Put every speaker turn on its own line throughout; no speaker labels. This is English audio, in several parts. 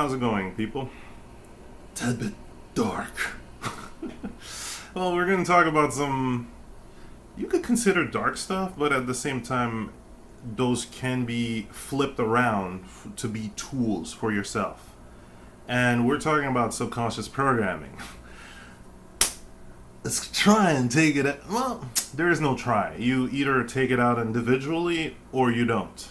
How's it going, people?
Tad bit dark.
Well, we're going to talk about some, you could consider dark stuff, but at the same time, those can be flipped around to be tools for yourself. And we're talking about subconscious programming.
Let's try and take it.
Well, there is no try. You either take it out individually or you don't.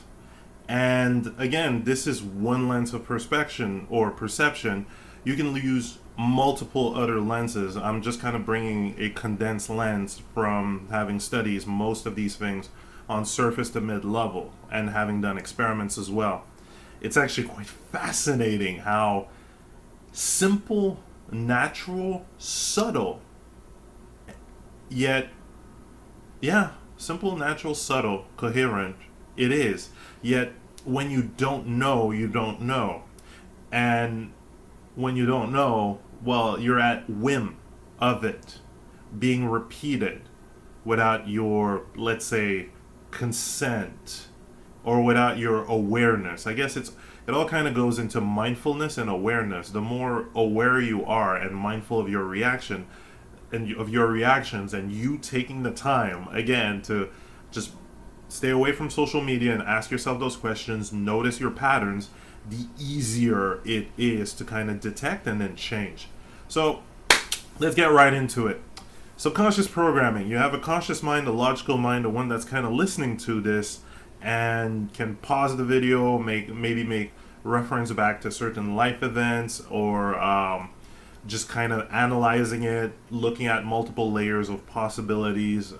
And again, this is one lens of perspection or perception. You can use multiple other lenses. I'm just kind of bringing a condensed lens from having studies most of these things on surface to mid level and having done experiments as well. It's actually quite fascinating how simple, natural, subtle, yet, yeah, simple, natural, subtle, coherent it is. Yet, when you don't know, you don't know. And when you don't know, well, you're at whim of it being repeated without your, let's say, consent or without your awareness. I guess it all kind of goes into mindfulness and awareness. The more aware you are and mindful of your reaction and of your reactions, and you taking the time again to just stay away from social media and ask yourself those questions, notice your patterns, the easier it is to kind of detect and then change. So let's get right into it. Subconscious programming. You have a conscious mind, a logical mind, the one that's kind of listening to this and can pause the video, maybe make reference back to certain life events, or just kind of analyzing it, looking at multiple layers of possibilities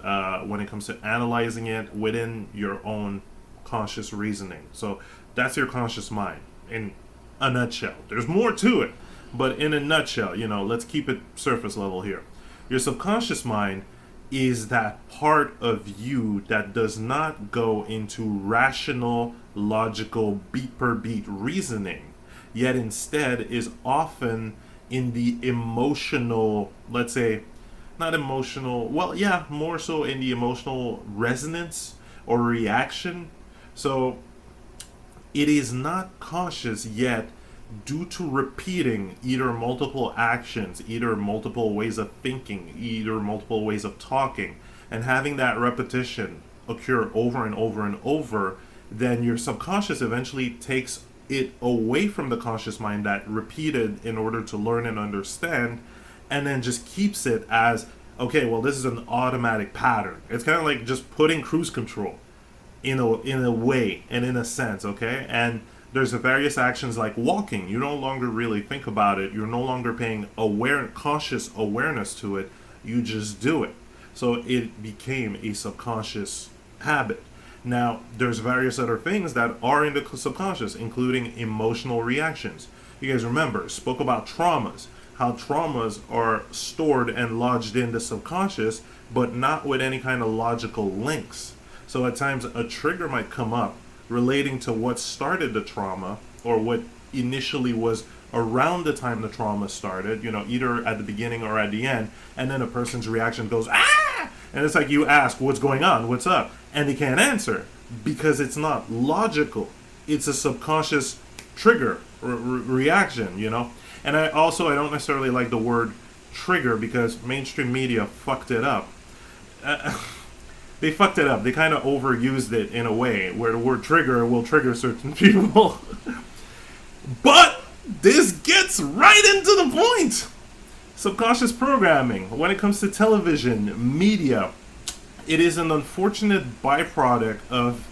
when it comes to analyzing it within your own conscious reasoning. So that's your conscious mind in a nutshell. There's more to it, but in a nutshell, let's keep it surface level here. Your subconscious mind is that part of you that does not go into rational, logical, beat per beat reasoning, yet instead is often in the emotional, let's say, not emotional, well, yeah, more so in the emotional resonance or reaction. So it is not conscious yet, due to repeating either multiple actions, either multiple ways of thinking, either multiple ways of talking, and having that repetition occur over and over and over, then your subconscious eventually takes it away from the conscious mind that repeated in order to learn and understand, and then just keeps it as, okay, well, this is an automatic pattern. It's kind of like just putting cruise control in a way and in a sense, okay? And there's various actions like walking. You no longer really think about it. You're no longer paying conscious awareness to it. You just do it. So it became a subconscious habit. Now, there's various other things that are in the subconscious, including emotional reactions. You guys remember, spoke about traumas, how traumas are stored and lodged in the subconscious, but not with any kind of logical links. So at times a trigger might come up relating to what started the trauma, or what initially was around the time the trauma started, either at the beginning or at the end, and then a person's reaction goes, ah! And it's like you ask, what's going on? What's up? And they can't answer because it's not logical. It's a subconscious trigger or reaction, And I don't necessarily like the word trigger because mainstream media fucked it up. They fucked it up. They kind of overused it in a way where the word trigger will trigger certain people. But this gets right into the point. Subconscious programming. When it comes to television, media, it is an unfortunate byproduct of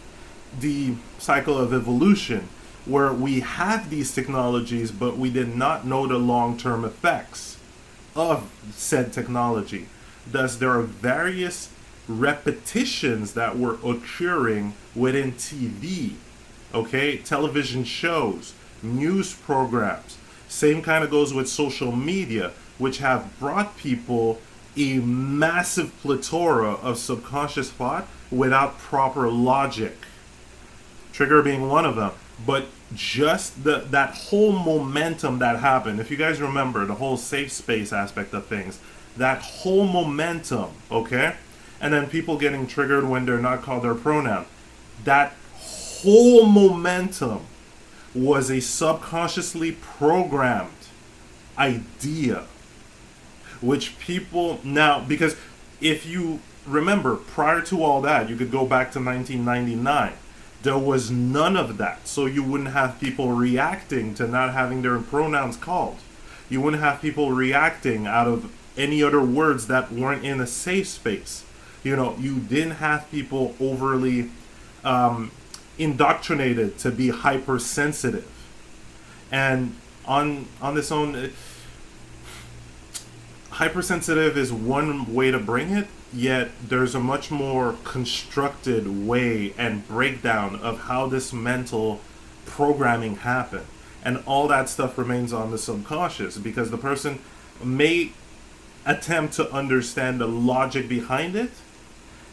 the cycle of evolution where we have these technologies, but we did not know the long-term effects of said technology. Thus, there are various repetitions that were occurring within TV, okay? Television shows, news programs. Same kind of goes with social media, which have brought people a massive plethora of subconscious thought without proper logic. Trigger being one of them. But just that whole momentum that happened, if you guys remember the whole safe space aspect of things, that whole momentum, okay? And then people getting triggered when they're not called their pronoun. That whole momentum was a subconsciously programmed idea, which people now, because if you remember, prior to all that, you could go back to 1999. There was none of that. So you wouldn't have people reacting to not having their pronouns called. You wouldn't have people reacting out of any other words that weren't in a safe space. You didn't have people overly indoctrinated to be hypersensitive. And on this own, hypersensitive is one way to bring it, yet there's a much more constructed way and breakdown of how this mental programming happened. And all that stuff remains on the subconscious, because the person may attempt to understand the logic behind it,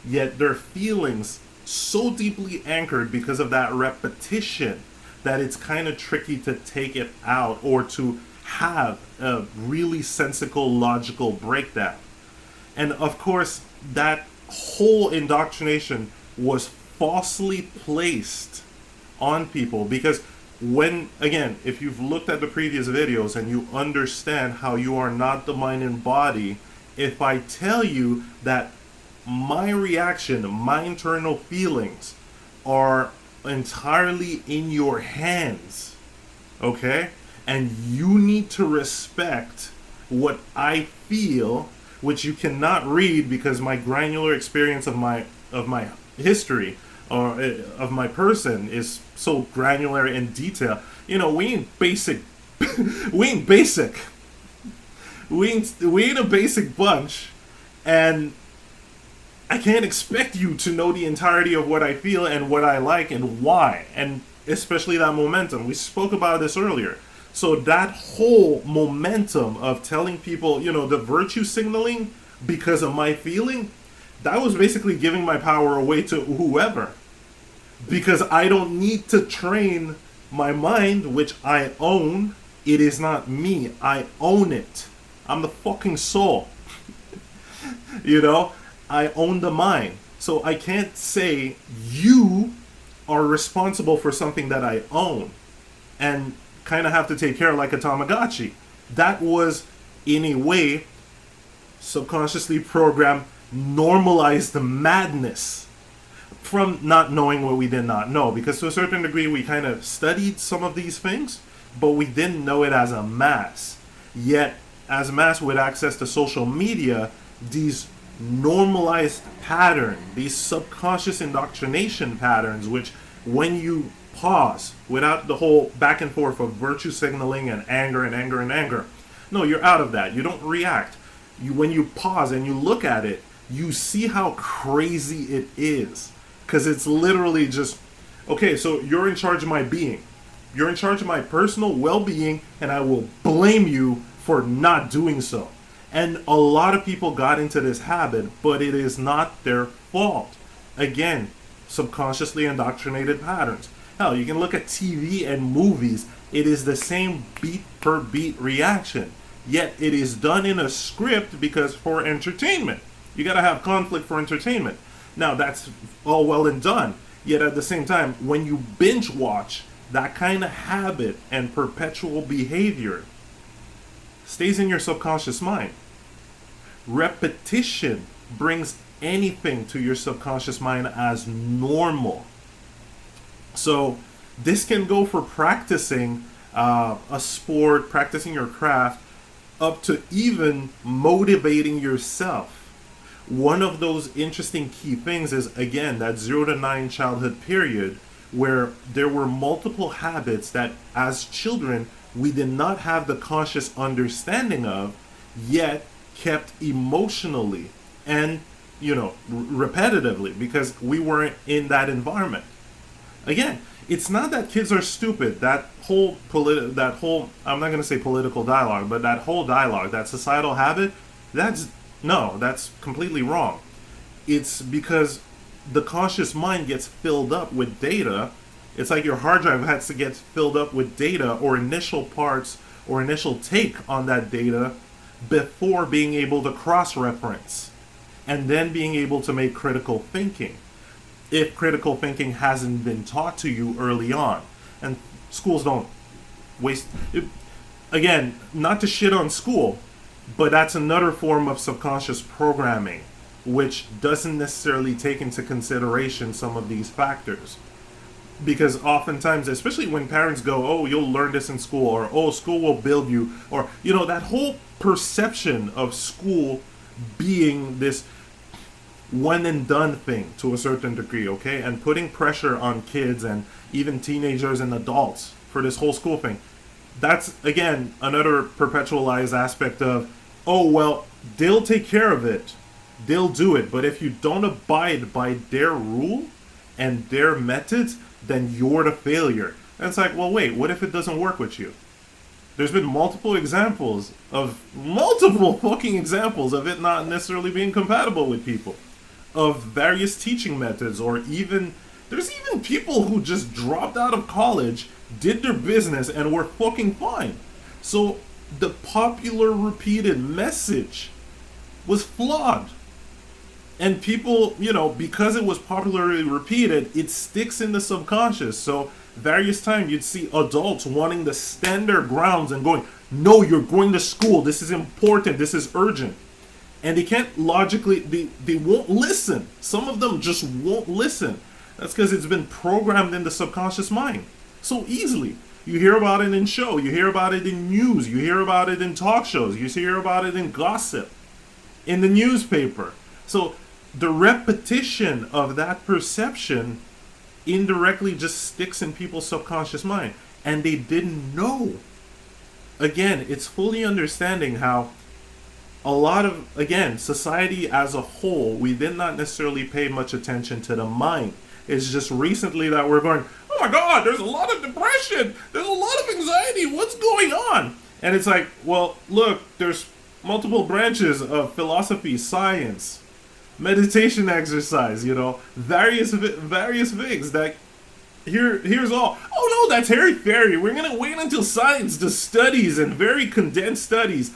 yet their feelings so deeply anchored because of that repetition that it's kind of tricky to take it out or to have a really sensical, logical breakdown. And of course, that whole indoctrination was falsely placed on people, because when, again, if you've looked at the previous videos and you understand how you are not the mind and body, if I tell you that my reaction, my internal feelings are entirely in your hands, okay? And you need to respect what I feel, which you cannot read because my granular experience of my history or of my person is so granular in detail. We ain't basic. we ain't basic. We ain't a basic bunch, and I can't expect you to know the entirety of what I feel and what I like and why, and especially that momentum. We spoke about this earlier. So that whole momentum of telling people, the virtue signaling because of my feeling, that was basically giving my power away to whoever. Because I don't need to train my mind, which I own. It is not me. I own it. I'm the fucking soul. I own the mind. So I can't say you are responsible for something that I own and kind of have to take care of like a Tamagotchi. That was, in a way, subconsciously programmed, normalized the madness from not knowing what we did not know. Because to a certain degree, we kind of studied some of these things, but we didn't know it as a mass. Yet, as a mass with access to social media, these normalized pattern, these subconscious indoctrination patterns, which when you pause without the whole back and forth of virtue signaling and anger and anger and anger, no, you're out of that. You don't react. When you pause and you look at it, you see how crazy it is, because it's literally just, okay, so you're in charge of my being, you're in charge of my personal well-being, and I will blame you for not doing so. And a lot of people got into this habit, but it is not their fault. Again, subconsciously indoctrinated patterns. Hell, you can look at TV and movies. It is the same beat per beat reaction. Yet it is done in a script because for entertainment. You gotta have conflict for entertainment. Now that's all well and done. Yet at the same time, when you binge watch, that kind of habit and perpetual behavior stays in your subconscious mind. Repetition brings anything to your subconscious mind as normal. So this can go for practicing a sport, practicing your craft, up to even motivating yourself. One of those interesting key things is, again, that 0 to 9 childhood period where there were multiple habits that as children we did not have the conscious understanding of, yet kept emotionally and repetitively because we weren't in that environment. Again, it's not that kids are stupid. That whole I'm not going to say political dialogue, but that whole dialogue, that societal habit, that's completely wrong. It's because the conscious mind gets filled up with data. It's like your hard drive has to get filled up with data or initial parts or initial take on that data before being able to cross-reference and then being able to make critical thinking, if critical thinking hasn't been taught to you early on. And Schools don't waste. Again, not to shit on school, but that's another form of subconscious programming, which doesn't necessarily take into consideration some of these factors. Because oftentimes, especially when parents go, oh, you'll learn this in school, or oh, school will build you, or, that whole perception of school being this one and done thing to a certain degree, okay? And putting pressure on kids and even teenagers and adults for this whole school thing. That's, again, another perpetualized aspect of, oh, well, they'll take care of it. They'll do it. But if you don't abide by their rule and their methods, then you're the failure. And it's like, well, wait, what if it doesn't work with you? There's been multiple fucking examples of it not necessarily being compatible with people, of various teaching methods, or there's even people who just dropped out of college, did their business, and were fucking fine. So the popular repeated message was flawed. And people, because it was popularly repeated, it sticks in the subconscious. So various times you'd see adults wanting to stand their grounds and going, no, you're going to school. This is important. This is urgent. And they can't logically, they won't listen. Some of them just won't listen. That's because it's been programmed in the subconscious mind so easily. You hear about it in show. You hear about it in news. You hear about it in talk shows. You hear about it in gossip, in the newspaper. So the repetition of that perception indirectly just sticks in people's subconscious mind. And they didn't know. Again, it's fully understanding how a lot of, again, society as a whole, we did not necessarily pay much attention to the mind. It's just recently that we're going, oh my God, there's a lot of depression. There's a lot of anxiety. What's going on? And it's like, well, look, there's multiple branches of philosophy, science, meditation exercise, various things that here's all. Oh no, that's airy-fairy. We're going to wait until science does studies and very condensed studies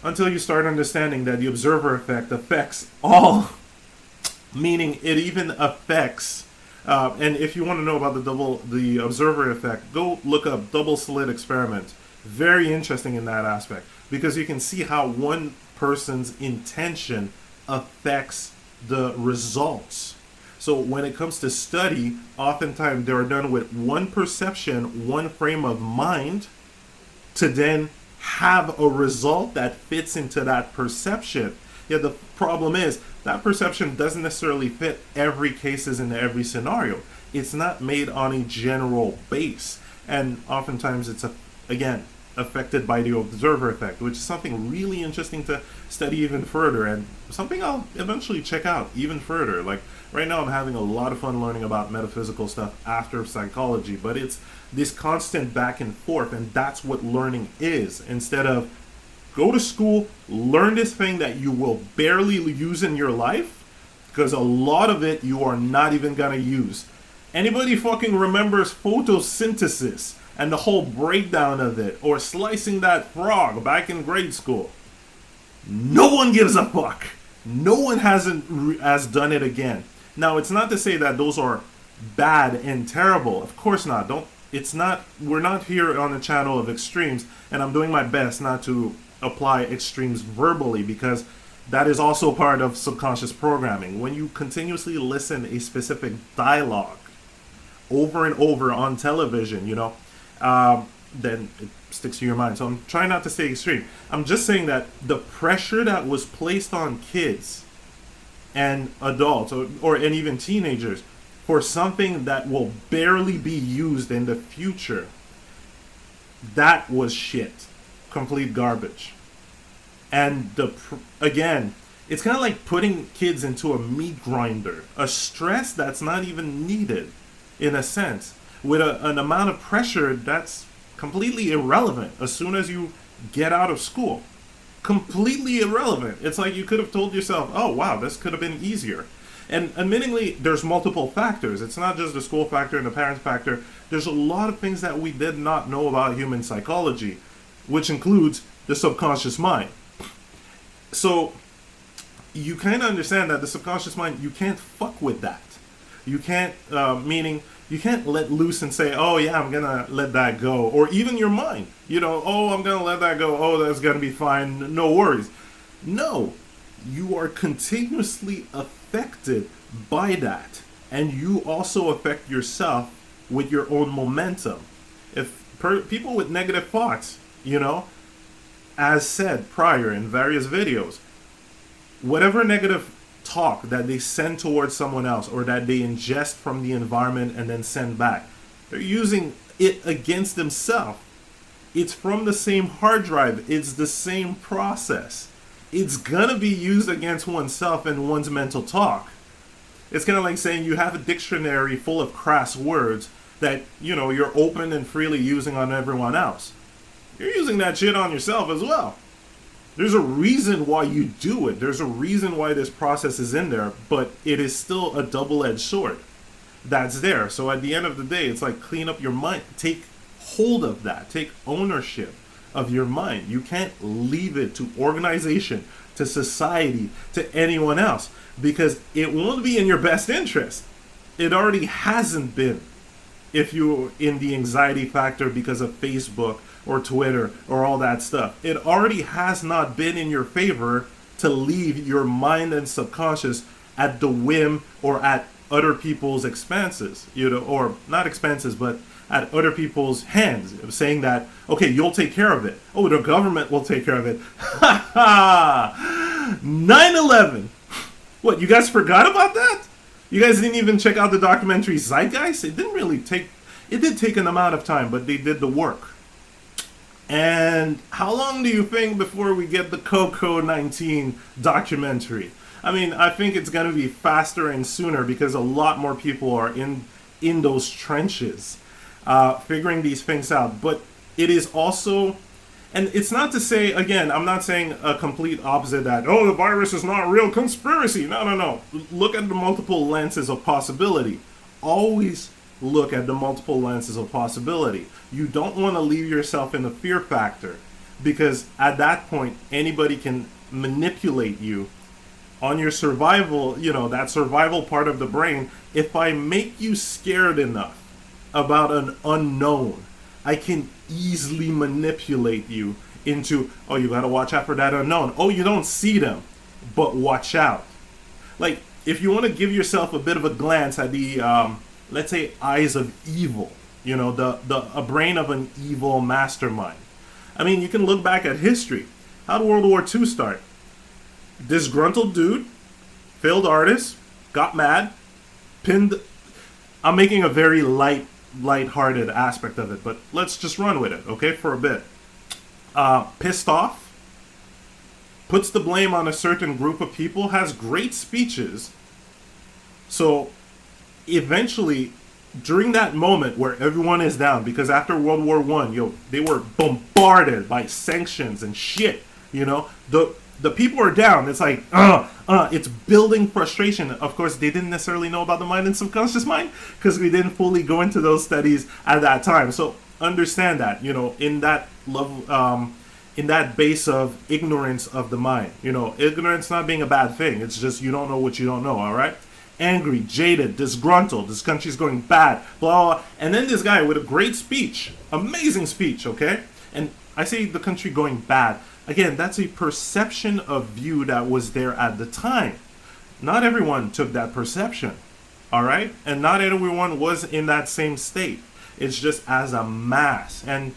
until you start understanding that the observer effect affects all, meaning it even affects, and if you want to know about the observer effect, go look up double slit experiment. Very interesting in that aspect, because you can see how one person's intention affects the results. So when it comes to study, oftentimes they're done with one perception, one frame of mind, to then have a result that fits into that perception. Yeah, the problem is that perception doesn't necessarily fit every cases in every scenario. It's not made on a general base, and oftentimes it's again affected by the observer effect, which is something really interesting to study even further, and something I'll eventually check out even further. Like right now I'm having a lot of fun learning about metaphysical stuff after psychology, but it's this constant back and forth, and that's what learning is. Instead of go to school, learn this thing that you will barely use in your life, because a lot of it you are not even gonna use. Anybody fucking remembers photosynthesis and the whole breakdown of it, or slicing that frog back in grade school? No one gives a fuck. No one has done it again. Now, it's not to say that those are bad and terrible. Of course not. We're not here on a channel of extremes, and I'm doing my best not to apply extremes verbally, because that is also part of subconscious programming. When you continuously listen a specific dialogue over and over on television, then it sticks to your mind. So I'm trying not to stay extreme. I'm just saying that the pressure that was placed on kids and adults, and even teenagers, for something that will barely be used in the future, that was shit. Complete garbage. And again, it's kind of like putting kids into a meat grinder, a stress that's not even needed, in a sense, with an amount of pressure that's completely irrelevant as soon as you get out of school. Completely irrelevant. It's like you could have told yourself, oh wow, this could have been easier. And admittingly, there's multiple factors. It's not just the school factor and the parents factor. There's a lot of things that we did not know about human psychology, which includes the subconscious mind. So you kind of understand that the subconscious mind, you can't fuck with that. You can't, meaning You can't let loose and say, oh yeah, I'm gonna let that go. Or even your mind, oh, I'm gonna let that go. Oh, that's gonna be fine. No worries. No, you are continuously affected by that. And you also affect yourself with your own momentum. If people with negative thoughts, as said prior in various videos, whatever negative talk that they send towards someone else or that they ingest from the environment and then send back, they're using it against themselves. It's from the same hard drive. It's the same process. It's gonna be used against oneself and one's mental talk. It's kind of like saying you have a dictionary full of crass words that, you're open and freely using on everyone else. You're using that shit on yourself as well. There's a reason why you do it. There's a reason why this process is in there, but it is still a double-edged sword that's there. So at the end of the day, it's like clean up your mind. Take hold of that. Take ownership of your mind. You can't leave it to organization, to society, to anyone else, because it won't be in your best interest. It already hasn't been if you're in the anxiety factor because of Facebook or Twitter or all that stuff. It already has not been in your favor to leave your mind and subconscious at the whim or at other people's expenses, or not expenses, but at other people's hands, saying that, okay, you'll take care of it. Oh, the government will take care of it. Ha ha! 9/11. What, you guys forgot about that? You guys didn't even check out the documentary Zeitgeist? It did take an amount of time, but they did the work. And how long do you think before we get the Coco-19 documentary? I mean, I think it's going to be faster and sooner because a lot more people are in those trenches figuring these things out. But it is also, and it's not to say, again, I'm not saying a complete opposite that, oh, the virus is not real, conspiracy. No. Look at the multiple lenses of possibility. Always look at the multiple lenses of possibility. You don't want to leave yourself in the fear factor, because at that point, anybody can manipulate you on your survival, that survival part of the brain. If I make you scared enough about an unknown, I can easily manipulate you into, oh, you gotta watch out for that unknown. Oh, you don't see them, but watch out. Like, if you want to give yourself a bit of a glance at the, let's say, eyes of evil, a brain of an evil mastermind. I mean, you can look back at history. How did World War II start? Disgruntled dude, failed artist, got mad, pinned. I'm making a very light-hearted aspect of it, but let's just run with it, okay, for a bit. Pissed off, puts the blame on a certain group of people, has great speeches. So eventually, during that moment where everyone is down, because after World War I, they were bombarded by sanctions and shit, the people are down. It's like, it's building frustration. Of course, they didn't necessarily know about the mind and subconscious mind because we didn't fully go into those studies at that time. So understand that, in that level, in that base of ignorance of the mind, ignorance not being a bad thing. It's just you don't know what you don't know, all right? Angry, jaded, disgruntled, this country's going bad, blah, blah, blah. And then this guy with a great speech, amazing speech, okay? And I say the country going bad. Again, that's a perception of view that was there at the time. Not everyone took that perception, all right? And not everyone was in that same state. It's just as a mass. And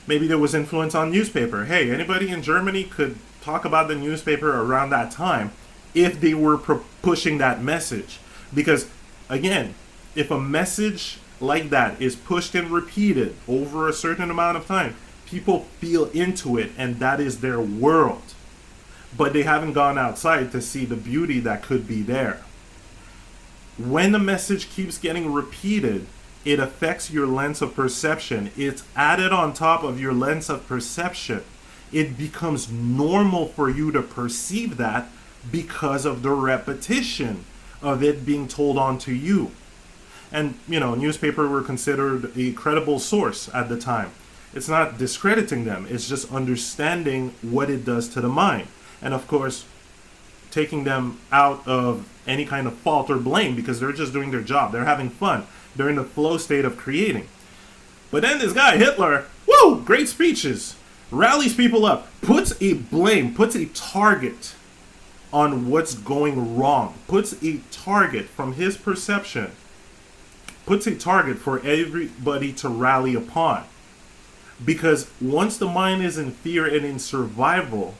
maybe there was influence on newspaper. Hey, anybody in Germany could talk about the newspaper around that time if they were pushing that message. Because, again, if a message like that is pushed and repeated over a certain amount of time, people feel into it, and that is their world. But they haven't gone outside to see the beauty that could be there. When the message keeps getting repeated, it affects your lens of perception. It's added on top of your lens of perception. It becomes normal for you to perceive that because of the repetition of it being told onto you. And, newspaper were considered a credible source at the time. It's not discrediting them. It's just understanding what it does to the mind. And, of course, taking them out of any kind of fault or blame because they're just doing their job. They're having fun. They're in the flow state of creating. But then this guy, Hitler, woo, great speeches, rallies people up, puts a target on what's going wrong, puts a target from his perception, puts a target for everybody to rally upon. Because once the mind is in fear and in survival,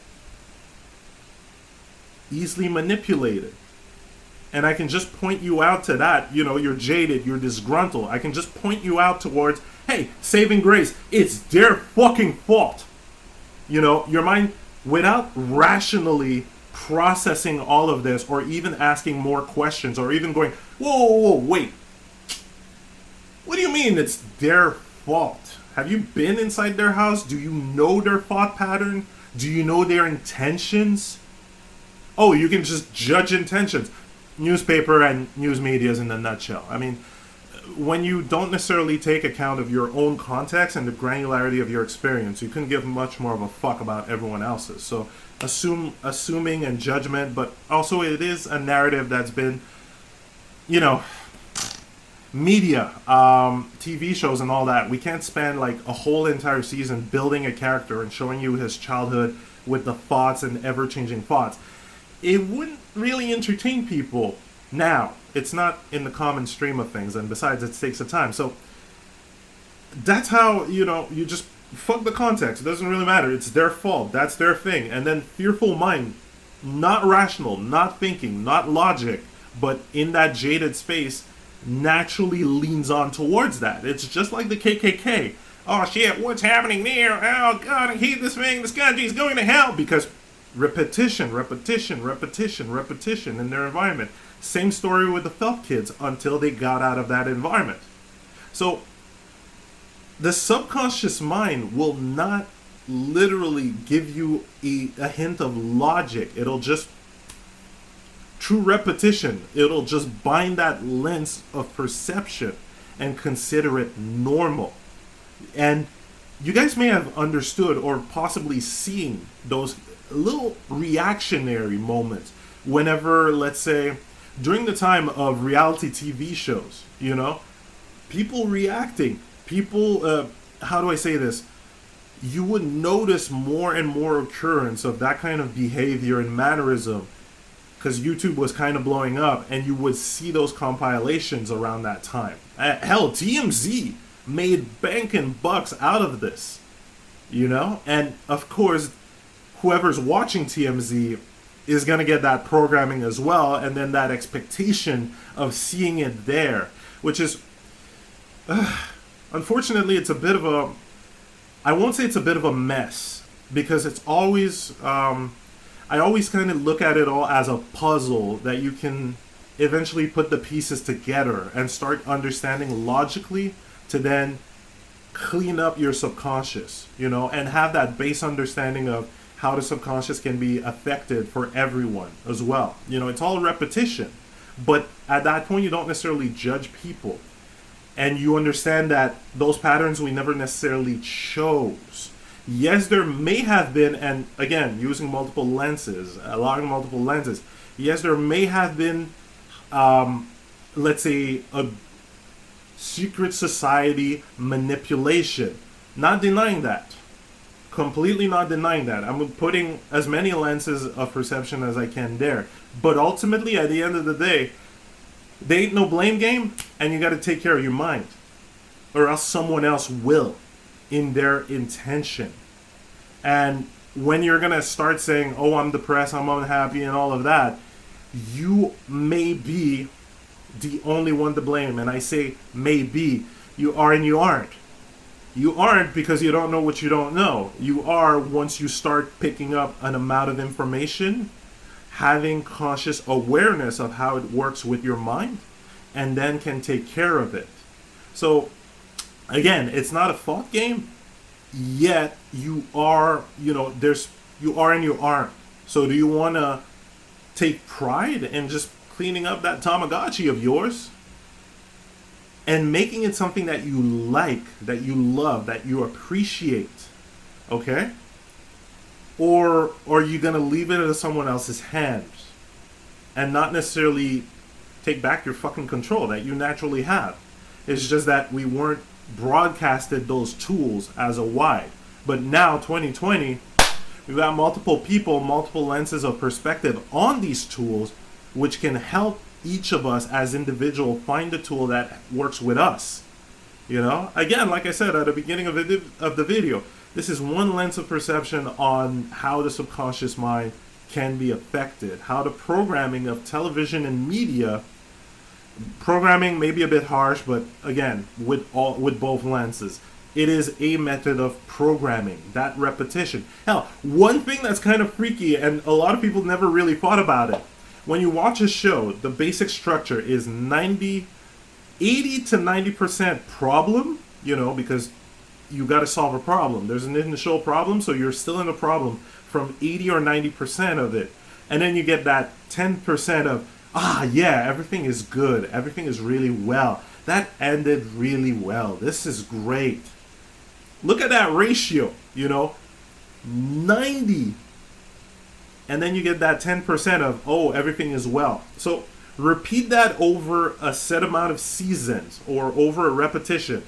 easily manipulated. And I can just point you out to that. You're jaded, you're disgruntled. I can just point you out towards, hey, saving grace, it's their fucking fault. Your mind, without rationally processing all of this, or even asking more questions, or even going, whoa, wait. What do you mean it's their fault? Have you been inside their house? Do you know their thought pattern? Do you know their intentions? Oh, you can just judge intentions. Newspaper and news media is in a nutshell. I mean, when you don't necessarily take account of your own context and the granularity of your experience, you can give much more of a fuck about everyone else's. So assuming and judgment, but also it is a narrative that's been, media, TV shows and all that. We can't spend like a whole entire season building a character and showing you his childhood with the thoughts and ever-changing thoughts. It wouldn't really entertain people now. It's not in the common stream of things, and besides, it takes a time. So that's how, you just fuck the context. It doesn't really matter. It's their fault. That's their thing. And then fearful mind, not rational, not thinking, not logic, but in that jaded space, naturally leans on towards that. It's just like the KKK. Oh shit, what's happening there? Oh god, I hate this thing. This country's going to hell. Because repetition in their environment. Same story with the Felt kids until they got out of that environment. So the subconscious mind will not literally give you a hint of logic. It'll just, through repetition, it'll just bind that lens of perception and consider it normal. And you guys may have understood or possibly seen those little reactionary moments whenever, let's say, during the time of reality TV shows, people reacting, how do I say this? You would notice more and more occurrence of that kind of behavior and mannerism because YouTube was kind of blowing up, and you would see those compilations around that time. Hell, TMZ made banking bucks out of this, and of course, whoever's watching TMZ is going to get that programming as well, and then that expectation of seeing it there, which is, unfortunately, it's a bit of a, I won't say it's a bit of a mess, because it's always, I always kind of look at it all as a puzzle that you can eventually put the pieces together and start understanding logically to then clean up your subconscious, and have that base understanding of how the subconscious can be affected for everyone as well. It's all repetition. But at that point, you don't necessarily judge people. And you understand that those patterns we never necessarily chose. Yes, there may have been, and again, using multiple lenses, allowing multiple lenses, yes, there may have been, let's say, a secret society manipulation. Not denying that. Completely not denying that. I'm putting as many lenses of perception as I can there. But ultimately, at the end of the day, they ain't no blame game, and you got to take care of your mind, or else someone else will, in their intention. And when you're going to start saying, oh, I'm depressed, I'm unhappy, and all of that, you may be the only one to blame. And I say maybe. You are and you aren't. You aren't because you don't know what you don't know. You are once you start picking up an amount of information, having conscious awareness of how it works with your mind, and then can take care of it. So, again, it's not a thought game, yet you are, you are and you aren't. So do you want to take pride in just cleaning up that Tamagotchi of yours and making it something that you like, that you love, that you appreciate, okay? Or are you going to leave it in someone else's hands and not necessarily take back your fucking control that you naturally have? It's just that we weren't broadcasted those tools as a wide. But now, 2020, we've got multiple people, multiple lenses of perspective on these tools, which can help each of us as individual find the tool that works with us. You know, again, like I said at the beginning of the video, this is one lens of perception on how the subconscious mind can be affected, how the programming of television and media, programming may be a bit harsh, but again, with both lenses, it is a method of programming, that repetition. Hell, one thing that's kind of freaky, and a lot of people never really thought about it, when you watch a show, the basic structure is 80 to 90% problem, you know, because you got to solve a problem. There's an initial problem, so you're still in a problem from 80 or 90% of it. And then you get that 10% of, yeah, everything is good. Everything is really well. That ended really well. This is great. Look at that ratio, you know, 90. And then you get that 10% of, everything is well. So repeat that over a set amount of seasons or over a repetition.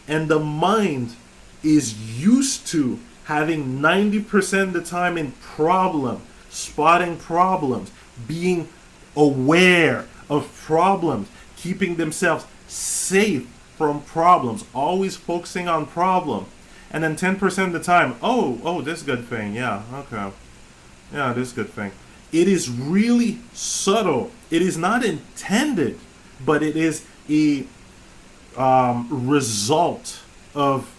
And the mind is used to having 90% of the time in problem, spotting problems, being aware of problems, keeping themselves safe from problems, always focusing on problem. And then 10% of the time, this good thing, yeah, okay. Yeah, this good thing. It is really subtle. It is not intended, but it is a result of,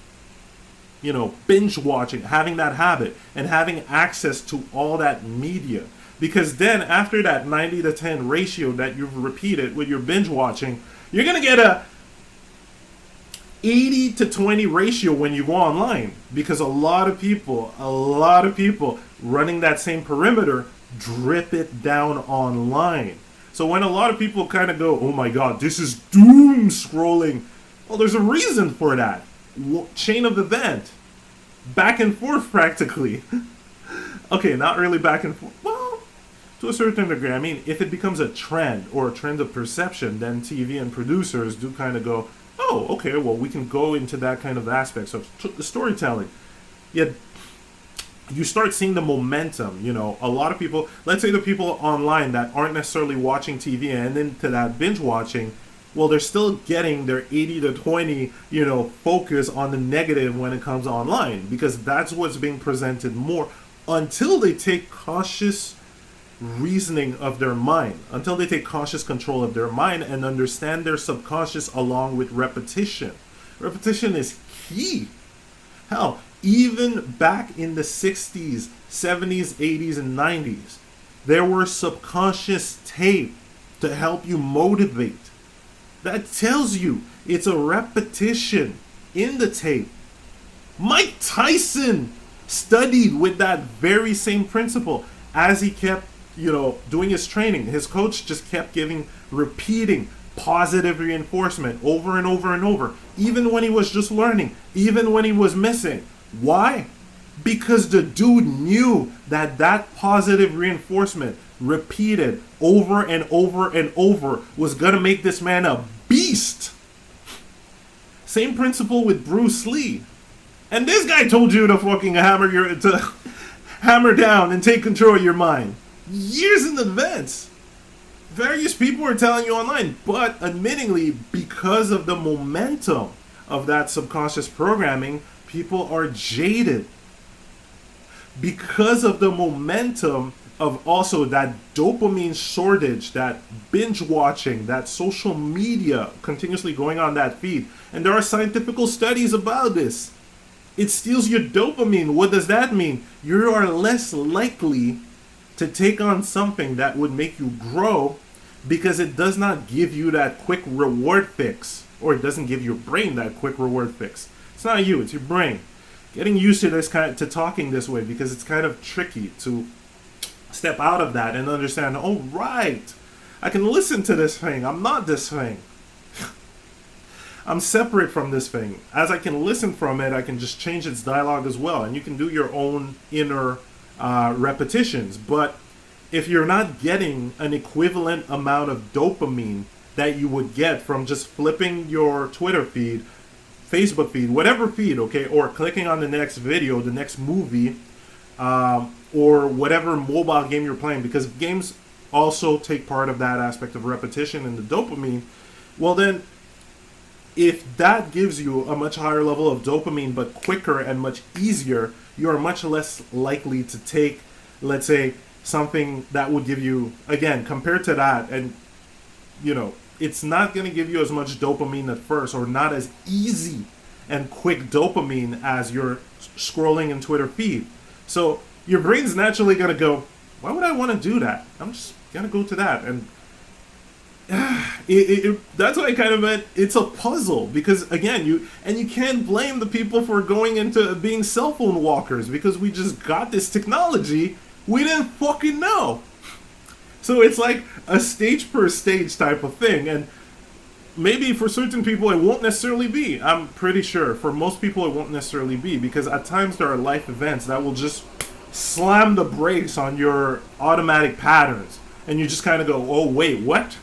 you know, binge watching, having that habit, and having access to all that media. Because then after that 90 to 10 ratio that you've repeated with your binge watching, you're going to get a 80 to 20 ratio when you go online. Because a lot of people running that same perimeter drip it down online. So when a lot of people kind of go, oh my God, this is doom scrolling. Well, there's a reason for that. Chain of event. Back and forth practically. Okay, not really back and forth. Well, to a certain degree. I mean, if it becomes a trend or a trend of perception, then TV and producers do kind of go, oh, okay, well, we can go into that kind of aspect. So the storytelling. Yet you start seeing the momentum, you know, a lot of people, let's say the people online that aren't necessarily watching TV and into that binge watching, well, they're still getting their 80 to 20, you know, focus on the negative when it comes online, because that's what's being presented more until they take cautious reasoning of their mind, until they take cautious control of their mind and understand their subconscious along with repetition. Repetition is key. Hell, even back in the 60s, 70s, 80s, and 90s, there were subconscious tape to help you motivate. That tells you it's a repetition in the tape. Mike Tyson studied with that very same principle as he kept, you know, doing his training. His coach just kept repeating positive reinforcement over and over and over, even when he was just learning, even when he was missing. Why? Because the dude knew that positive reinforcement repeated over and over and over was gonna make this man a beast. Same principle with Bruce Lee. And this guy told you to fucking hammer down and take control of your mind years in advance. Various people are telling you online, but admittingly, because of the momentum of that subconscious programming, people are jaded. Because of the momentum of also that dopamine shortage, that binge watching, that social media continuously going on that feed. And there are scientific studies about this. It steals your dopamine. What does that mean? You are less likely to take on something that would make you grow because it does not give you that quick reward fix, or it doesn't give your brain that quick reward fix. It's not you, it's your brain. Getting used to this to talking this way, because it's kind of tricky to step out of that and understand, oh right, I can listen to this thing. I'm not this thing. I'm separate from this thing. As I can listen from it, I can just change its dialogue as well. And you can do your own inner repetitions. But if you're not getting an equivalent amount of dopamine that you would get from just flipping your Twitter feed, Facebook feed, whatever feed, okay, or clicking on the next video, the next movie, or whatever mobile game you're playing, because games also take part of that aspect of repetition and the dopamine. Well, then, if that gives you a much higher level of dopamine, but quicker and much easier, you're much less likely to take, let's say, something that would give you, again, compared to that, and, it's not going to give you as much dopamine at first, or not as easy and quick dopamine as you're scrolling in Twitter feed. So your brain's naturally going to go, why would I want to do that? I'm just going to go to that. And that's why I kind of meant it's a puzzle, because again, you can't blame the people for going into being cell phone walkers, because we just got this technology we didn't fucking know. So it's like a stage per stage type of thing. And maybe for certain people it won't necessarily be. I'm pretty sure for most people it won't necessarily be, because at times there are life events that will just slam the brakes on your automatic patterns, and you just kind of go, oh wait, what?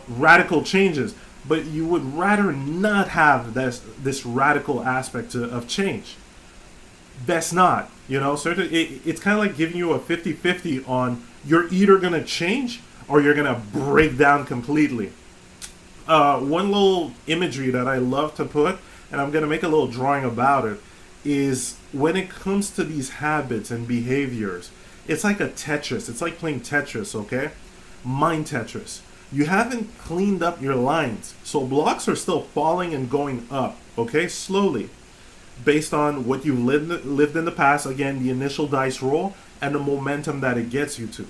Radical changes. But you would rather not have this radical aspect of change. That's not, it's kind of like giving you a 50-50 on, you're either going to change or you're going to break down completely. One little imagery that I love to put, and I'm going to make a little drawing about it, is when it comes to these habits and behaviors, it's like a Tetris. It's like playing Tetris, okay? Mind Tetris. You haven't cleaned up your lines, so blocks are still falling and going up, okay? Slowly. Based on what you've lived in the past, again, the initial dice roll, and the momentum that it gets you to.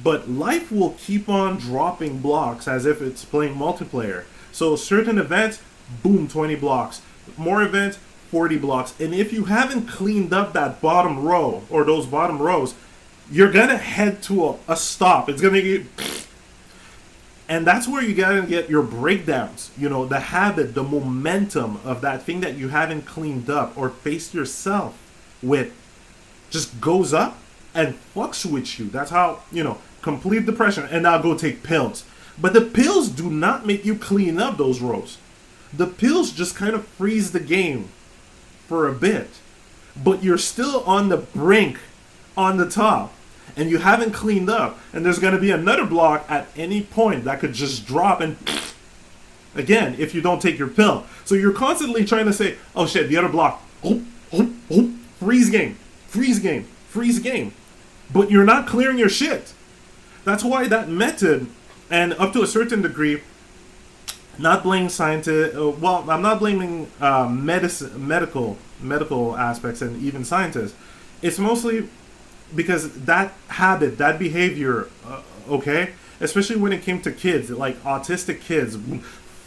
But life will keep on dropping blocks as if it's playing multiplayer. So certain events, boom, 20 blocks. More events, 40 blocks. And if you haven't cleaned up that bottom row, or those bottom rows, you're going to head to a stop. It's going to get... And that's where you gotta get your breakdowns. The habit, the momentum of that thing that you haven't cleaned up or faced yourself with just goes up and fucks with you. That's how, complete depression. And now go take pills. But the pills do not make you clean up those rows. The pills just kind of freeze the game for a bit. But you're still on the brink, on the top. And you haven't cleaned up, and there's going to be another block at any point that could just drop, and again, if you don't take your pill. So you're constantly trying to say, oh shit, the other block, freeze game, freeze game, freeze game. But you're not clearing your shit. That's why that method, and up to a certain degree, not blaming scientists, I'm not blaming medical aspects and even scientists. It's mostly because that habit, that behavior, okay, especially when it came to kids, like autistic kids,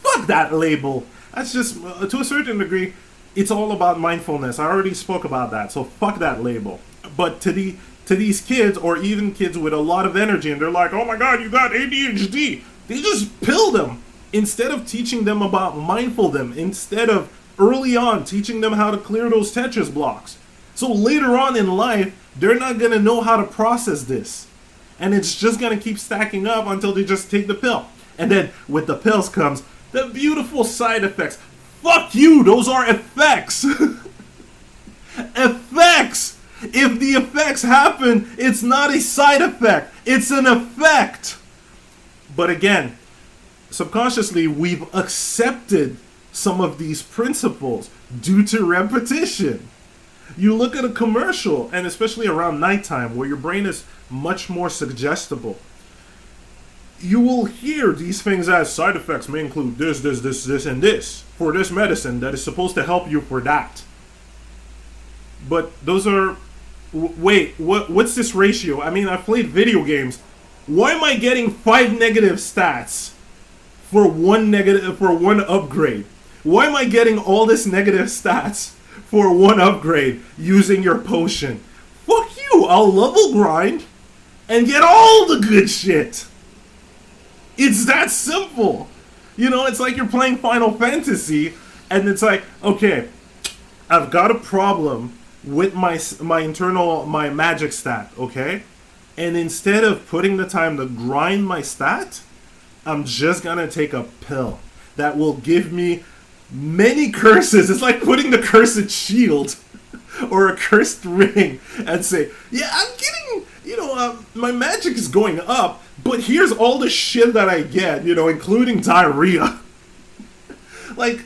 fuck that label. That's just, to a certain degree, it's all about mindfulness. I already spoke about that, so fuck that label. But to these kids, or even kids with a lot of energy, and they're like, oh my god, you got ADHD, they just pill them instead of teaching them about mindfulness, instead of early on teaching them how to clear those Tetris blocks. So later on in life, they're not going to know how to process this. And it's just going to keep stacking up until they just take the pill. And then with the pills comes the beautiful side effects. Fuck you, those are effects. Effects. If the effects happen, it's not a side effect. It's an effect. But again, subconsciously, we've accepted some of these principles due to repetition. You look at a commercial, and especially around nighttime, where your brain is much more suggestible, you will hear these things as side effects may include this, and this for this medicine that is supposed to help you for that. But those are... Wait, what's this ratio? I mean, I've played video games. Why am I getting 5 negative stats for one upgrade? Why am I getting all this negative stats for one upgrade using your potion? Fuck you, I'll level grind and get all the good shit. It's that simple. It's like you're playing Final Fantasy, and it's like, okay, I've got a problem with my magic stat, okay? And instead of putting the time to grind my stat, I'm just gonna take a pill that will give me many curses. It's like putting the cursed shield or a cursed ring and say, yeah, I'm getting, my magic is going up, but here's all the shit that I get, including diarrhea. Like,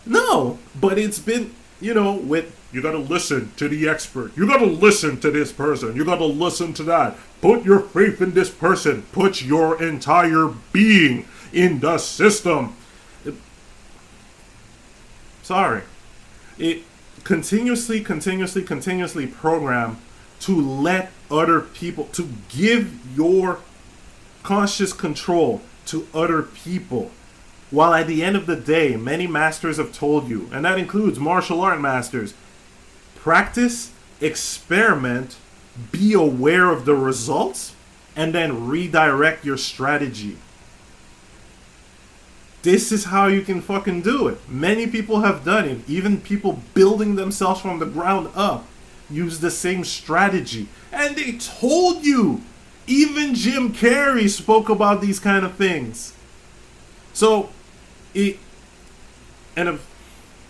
no, but it's been, with, you gotta listen to the expert. You gotta listen to this person. You gotta listen to that. Put your faith in this person. Put your entire being in the system. Sorry. It continuously program to let other people, to give your conscious control to other people. While at the end of the day, many masters have told you, and that includes martial art masters, practice, experiment, be aware of the results, and then redirect your strategy. This is how you can fucking do it. Many people have done it. Even people building themselves from the ground up use the same strategy. And they told you. Even Jim Carrey spoke about these kind of things. So,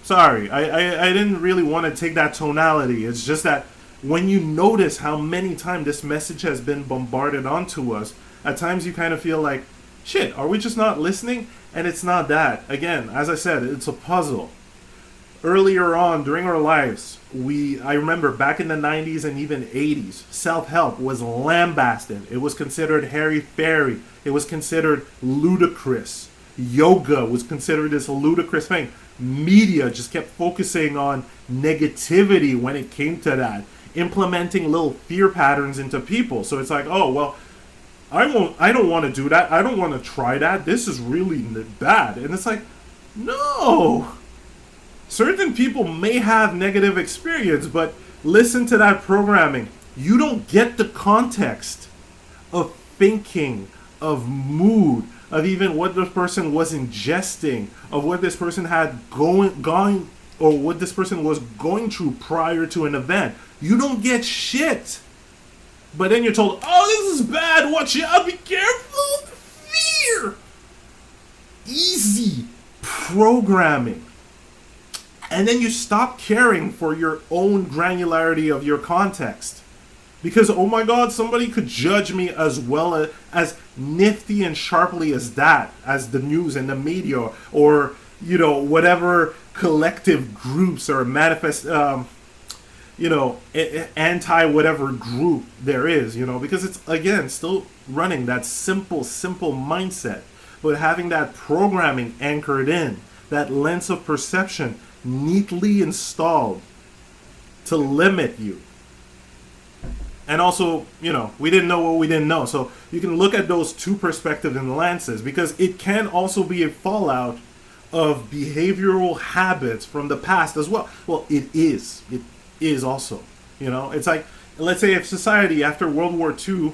sorry, I didn't really want to take that tonality. It's just that when you notice how many times this message has been bombarded onto us, at times you kind of feel like, shit, are we just not listening? And it's not that. Again, as I said, it's a puzzle. Earlier on, during our lives, I remember back in the 90s and even 80s, self-help was lambasted. It was considered hairy-fairy. It was considered ludicrous. Yoga was considered this ludicrous thing. Media just kept focusing on negativity when it came to that, implementing little fear patterns into people. So it's like, oh, well, I don't want to do that. I don't want to try that. This is really bad. And it's like, no. Certain people may have negative experience, but listen to that programming. You don't get the context of thinking, of mood, of even what this person was ingesting, of what this person had gone, or what this person was going through prior to an event. You don't get shit. But then you're told, oh, this is bad, watch out, be careful, fear. Easy programming. And then you stop caring for your own granularity of your context. Because, oh my God, somebody could judge me as well as nifty and sharply as that, as the news and the media, or, whatever collective groups or manifest, anti-whatever group there is, because it's, again, still running that simple mindset. But having that programming anchored in, that lens of perception neatly installed to limit you. And also, we didn't know what we didn't know. So you can look at those two perspectives and lenses, because it can also be a fallout of behavioral habits from the past as well. Well, it is. It is also. It's like, let's say if society after World War II,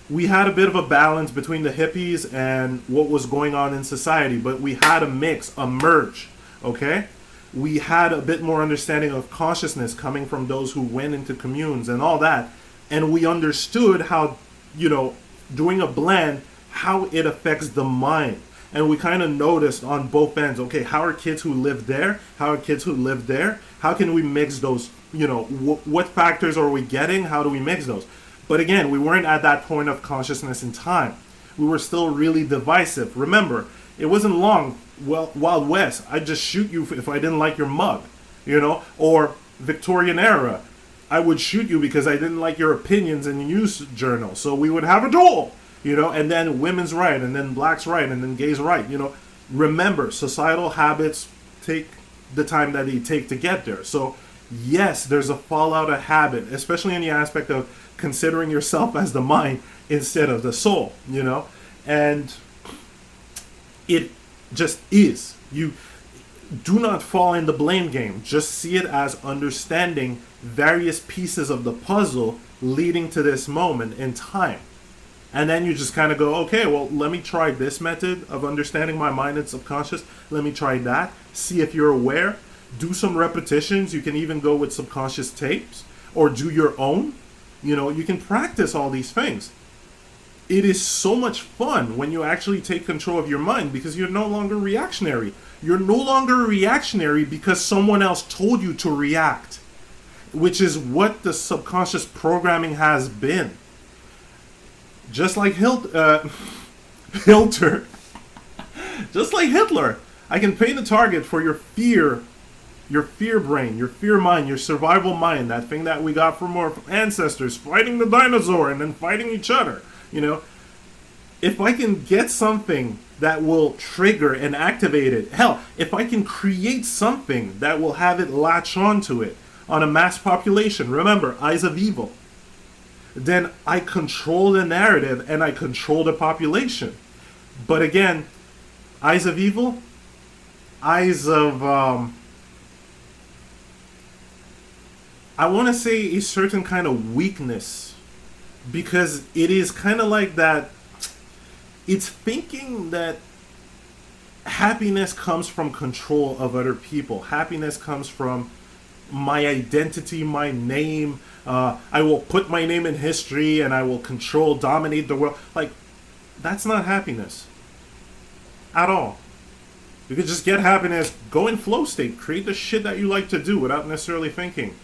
we had a bit of a balance between the hippies and what was going on in society, but we had a mix, a merge, okay? We had a bit more understanding of consciousness coming from those who went into communes and all that. And we understood how, doing a blend, how it affects the mind. And we kind of noticed on both ends, okay, how are kids who live there? How are kids who live there? How can we mix those, what factors are we getting? How do we mix those? But again, we weren't at that point of consciousness in time. We were still really divisive. Remember, it wasn't long, Wild West, I'd just shoot you if I didn't like your mug, or Victorian era. I would shoot you because I didn't like your opinions in the news journal. So we would have a duel, and then women's right, and then blacks right, and then gays right, Remember, societal habits take the time that they take to get there. So yes, there's a fallout of habit, especially in the aspect of considering yourself as the mind instead of the soul, and it just is. You do not fall in the blame game. Just see it as understanding various pieces of the puzzle leading to this moment in time. And then you just kind of go, okay, well, let me try this method of understanding my mind and subconscious. Let me try that. See if you're aware. Do some repetitions. You can even go with subconscious tapes or do your own. You can practice all these things. it is so much fun when you actually take control of your mind because you're no longer reactionary. You're no longer reactionary because someone else told you to react, which is what the subconscious programming has been. Just like Hilter, just like Hitler. I can paint a target for your fear brain, your fear mind, your survival mind, that thing that we got from our ancestors, fighting the dinosaur and then fighting each other. You know, if I can get something that will trigger and activate it, hell, if I can create something that will have it latch onto it on a mass population, remember, eyes of evil, then I control the narrative and I control the population. But again, eyes of evil, eyes of, I want to say a certain kind of weakness. Because it is kind of like that, it's thinking that happiness comes from control of other people. Happiness comes from my identity, my name. I will put my name in history and I will control, dominate the world. Like, that's not happiness at all. You could just get happiness, go in flow state, create the shit that you like to do without necessarily thinking.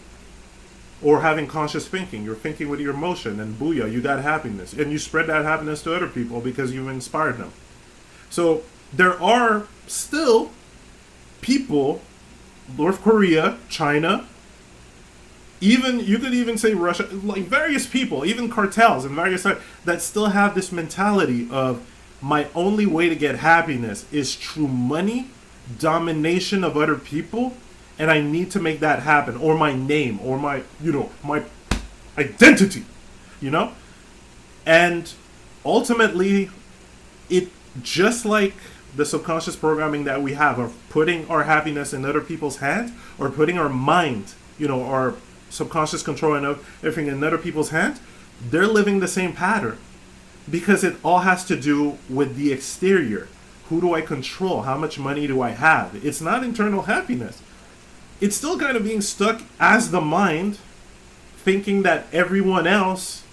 Or having conscious thinking. You're thinking with your emotion, and booyah, you got happiness. And you spread that happiness to other people because you've inspired them. So there are still people, North Korea, China, even, you could even say Russia, like various people, even cartels and various, that still have this mentality of my only way to get happiness is through money, domination of other people, and I need to make that happen, or my name, or my, my identity, And ultimately, it, just like the subconscious programming that we have of putting our happiness in other people's hands, or putting our mind, our subconscious control and everything in other people's hands, they're living the same pattern. Because it all has to do with the exterior. Who do I control? How much money do I have? It's not internal happiness. It's still kind of being stuck as the mind, thinking that everyone else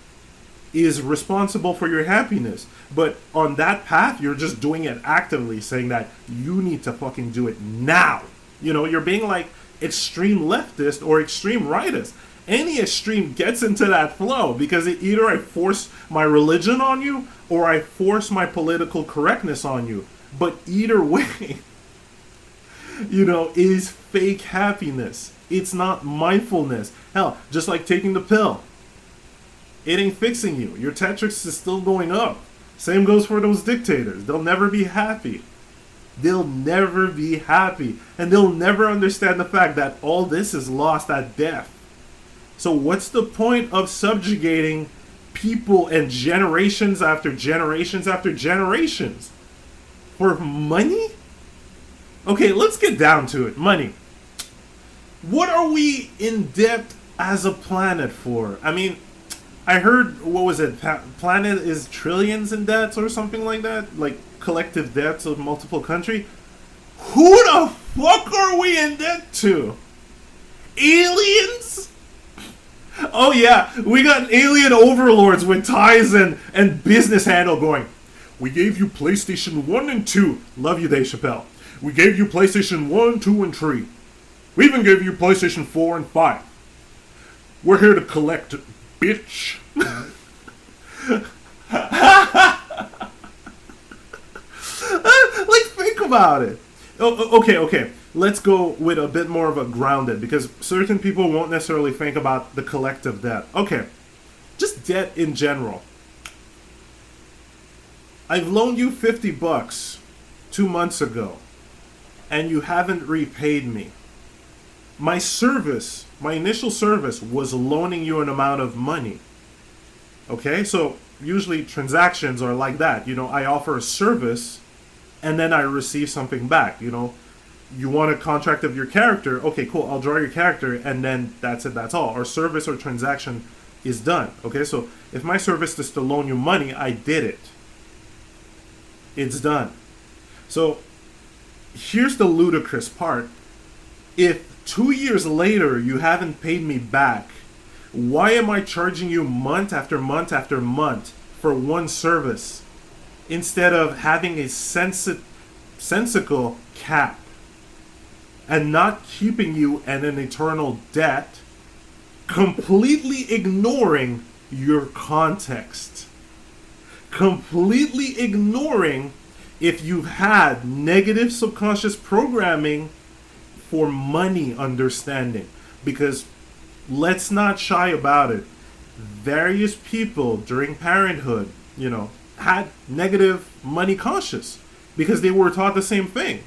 is responsible for your happiness. But on that path, you're just doing it actively, saying that you need to fucking do it now. You're being like extreme leftist or extreme rightist. Any extreme gets into that flow because either I force my religion on you or I force my political correctness on you. But either way, is fake happiness. It's not mindfulness. Hell, just like taking the pill. It ain't fixing you. Your Tetrix is still going up. Same goes for those dictators. They'll never be happy. They'll never be happy. And they'll never understand the fact that all this is lost at death. So what's the point of subjugating people and generations after generations after generations? For money? Okay, let's get down to it. Money. What are we in debt as a planet for? I mean, I heard, what was it? Planet is trillions in debts or something like that? Like collective debts of multiple countries. Who the fuck are we in debt to? Aliens? Oh yeah, we got alien overlords with ties and business handle going. We gave you PlayStation 1 and 2. Love you, Dave Chappelle. We gave you PlayStation 1, 2, and 3. We even gave you PlayStation 4 and 5. We're here to collect, bitch. Like, think about it. Okay. Let's go with a bit more of a grounded, because certain people won't necessarily think about the collective debt. Okay, just debt in general. I've loaned you $50 2 months ago, and you haven't repaid me. My initial service was loaning you an amount of money. Okay, so usually transactions are like that. I offer a service, and then I receive something back. You want a contract of your character, okay, cool, I'll draw your character, and then that's it, that's all. Our service or transaction is done. Okay, so if my service is to loan you money, I did it. It's done. So here's the ludicrous part. If 2 years later you haven't paid me back, why am I charging you month after month after month for one service instead of having a sensical cap and not keeping you in an eternal debt, completely ignoring your context, completely ignoring if you've had negative subconscious programming for money understanding. Because let's not shy about it. Various people during parenthood, had negative money conscious because they were taught the same thing.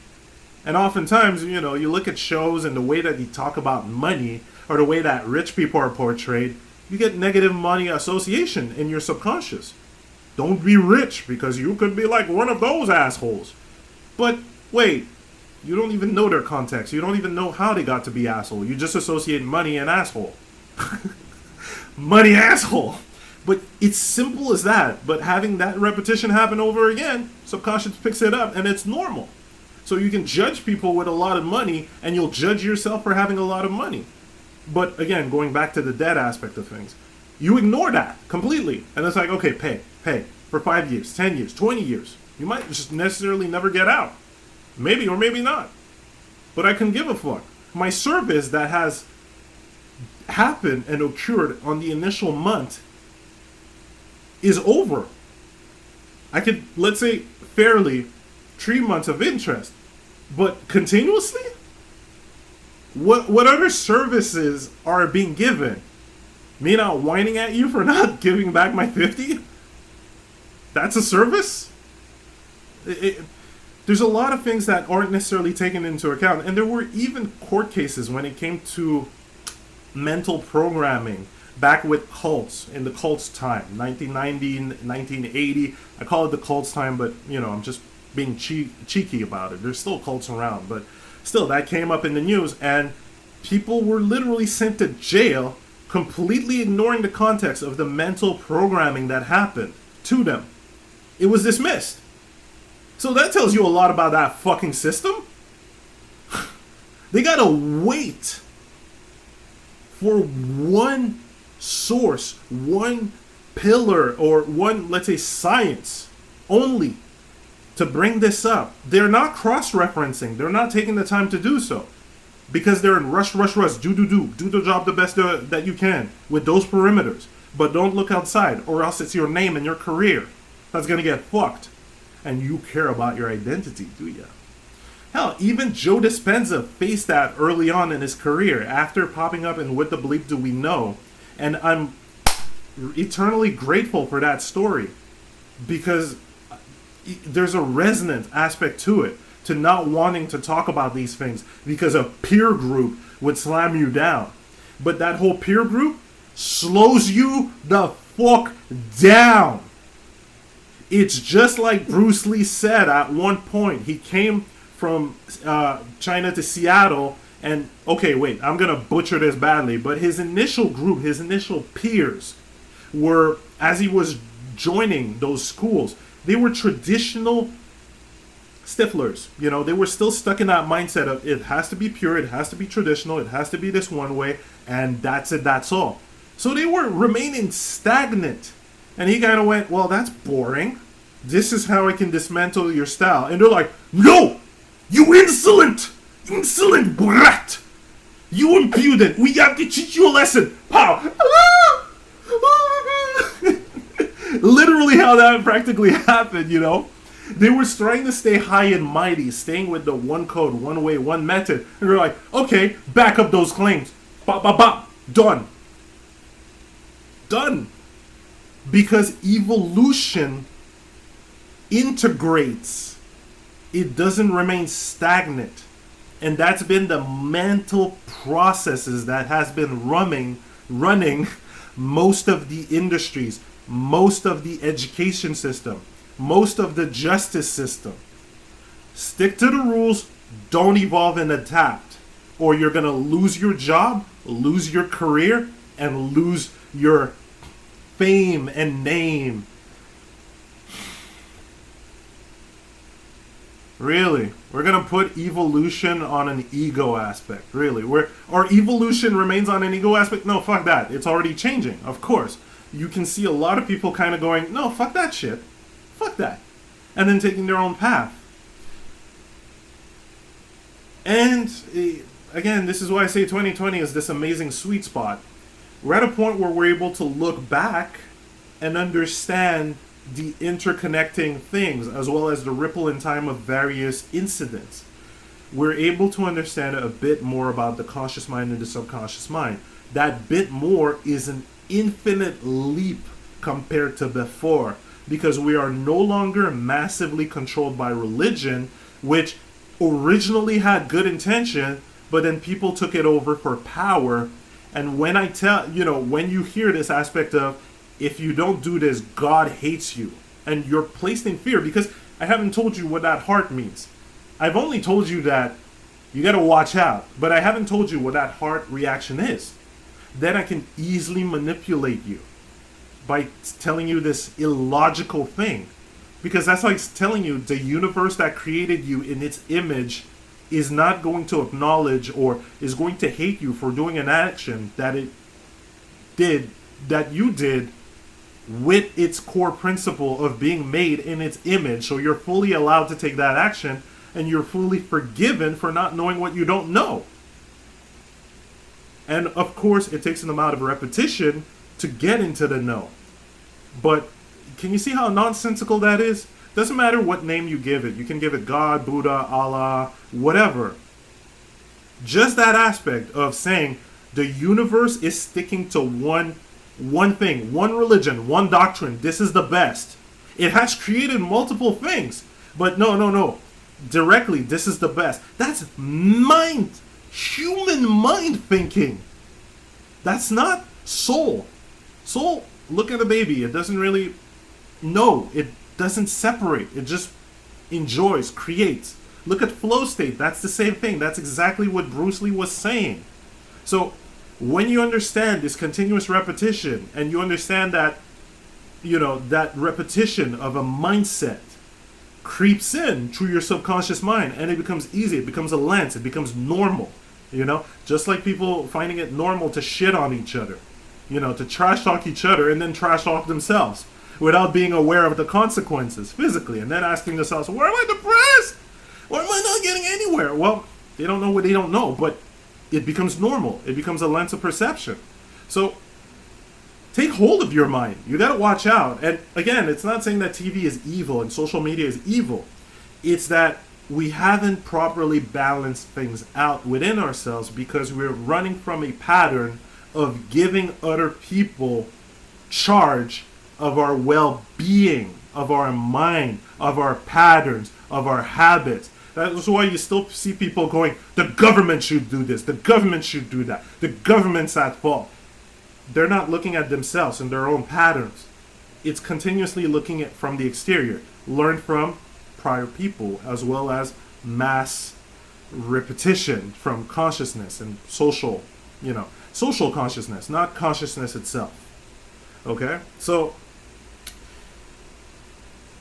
And oftentimes, you look at shows and the way that they talk about money or the way that rich people are portrayed, you get negative money association in your subconscious. Don't be rich because you could be like one of those assholes. But wait, you don't even know their context. You don't even know how they got to be asshole. You just associate money and asshole. Money asshole. But it's simple as that. But having that repetition happen over again, subconscious picks it up and it's normal. So you can judge people with a lot of money and you'll judge yourself for having a lot of money. But again, going back to the debt aspect of things, you ignore that completely. And it's like, okay, pay for 5 years, 10 years, 20 years. You might just necessarily never get out. Maybe or maybe not. But I can give a fuck. My service that has happened and occurred on the initial month is over. I could, let's say, fairly 3 months of interest. But continuously? What other services are being given? Me not whining at you for not giving back my 50? That's a service? There's a lot of things that aren't necessarily taken into account. And there were even court cases when it came to mental programming back with cults, in the cults time, 1990, 1980. I call it the cults time, but, I'm just being cheeky about it. There's still cults around, but still, that came up in the news, and people were literally sent to jail, completely ignoring the context of the mental programming that happened to them. It was dismissed. So that tells you a lot about that fucking system. They gotta wait for one source, one pillar, or one, let's say, science only to bring this up. They're not cross-referencing. They're not taking the time to do so. Because they're in rush. Do the job the best that you can with those perimeters. But don't look outside, or else it's your name and your career that's gonna get fucked. And you care about your identity, do ya? Hell, even Joe Dispenza faced that early on in his career after popping up in What the Bleep Do We Know? And I'm eternally grateful for that story because there's a resonant aspect to it, to not wanting to talk about these things because a peer group would slam you down. But that whole peer group slows you the fuck down. It's just like Bruce Lee said at one point. He came from China to Seattle, and okay, wait, I'm gonna butcher this badly, but his initial group, his initial peers were, as he was joining those schools, they were traditional stiflers. They were still stuck in that mindset of it has to be pure, it has to be traditional, it has to be this one way, and that's it, that's all. So they were remaining stagnant. And he kind of went, well, that's boring. This is how I can dismantle your style. And they're like, no! You insolent brat! You impudent! We have to teach you a lesson! Pow! Literally how that practically happened, They were trying to stay high and mighty, staying with the one code, one way, one method. And they're like, okay, back up those claims. Bop, bop, bop. Done. Because evolution integrates. It doesn't remain stagnant. And that's been the mental processes that has been running most of the industries, most of the education system, most of the justice system. Stick to the rules, don't evolve and adapt, or you're going to lose your job, lose your career, and lose your fame and name. Really, we're gonna put evolution on an ego aspect. Really, our evolution remains on an ego aspect. No, fuck that. It's already changing, of course. you can see a lot of people kind of going, no, fuck that shit. Fuck that. And then taking their own path. And again, this is why I say 2020 is this amazing sweet spot. We're at a point where we're able to look back and understand the interconnecting things as well as the ripple in time of various incidents. We're able to understand a bit more about the conscious mind and the subconscious mind. That bit more is an infinite leap compared to before, because we are no longer massively controlled by religion, which originally had good intention, but then people took it over for power. And when I tell, when you hear this aspect of, if you don't do this, God hates you, and you're placed in fear, because I haven't told you what that heart means. I've only told you that you got to watch out, but I haven't told you what that heart reaction is. Then I can easily manipulate you by telling you this illogical thing. Because that's like telling you the universe that created you in its image is not going to acknowledge or is going to hate you for doing an action that you did with its core principle of being made in its image. So you're fully allowed to take that action, and you're fully forgiven for not knowing what you don't know. And of course, it takes an amount of repetition to get into the know. But can you see how nonsensical that is? Doesn't matter what name you give it. You can give it God, Buddha, Allah, whatever. Just that aspect of saying the universe is sticking to one thing, one religion, one doctrine. This is the best. It has created multiple things, but no. Directly, this is the best. That's human mind thinking. That's not soul. Soul, look at a baby. It doesn't really know. It doesn't separate. It just enjoys, creates. Look at flow state. That's the same thing. That's exactly what Bruce Lee was saying. So when you understand this continuous repetition, and you understand that, that repetition of a mindset creeps in through your subconscious mind, and it becomes easy. It becomes a lens. It becomes normal. Just like people finding it normal to shit on each other, to trash talk each other and then trash talk themselves without being aware of the consequences physically, and then asking themselves, why am I depressed? Why am I not getting anywhere? Well, they don't know what they don't know, but it becomes normal. It becomes a lens of perception. So take hold of your mind. You got to watch out. And again, it's not saying that TV is evil and social media is evil. It's that we haven't properly balanced things out within ourselves, because we're running from a pattern of giving other people charge of our well-being, of our mind, of our patterns, of our habits. That's why you still see people going, the government should do this, the government should do that, the government's at fault. They're not looking at themselves and their own patterns. It's continuously looking at from the exterior. Learn from prior people, as well as mass repetition from consciousness and social consciousness, not consciousness itself. Okay? So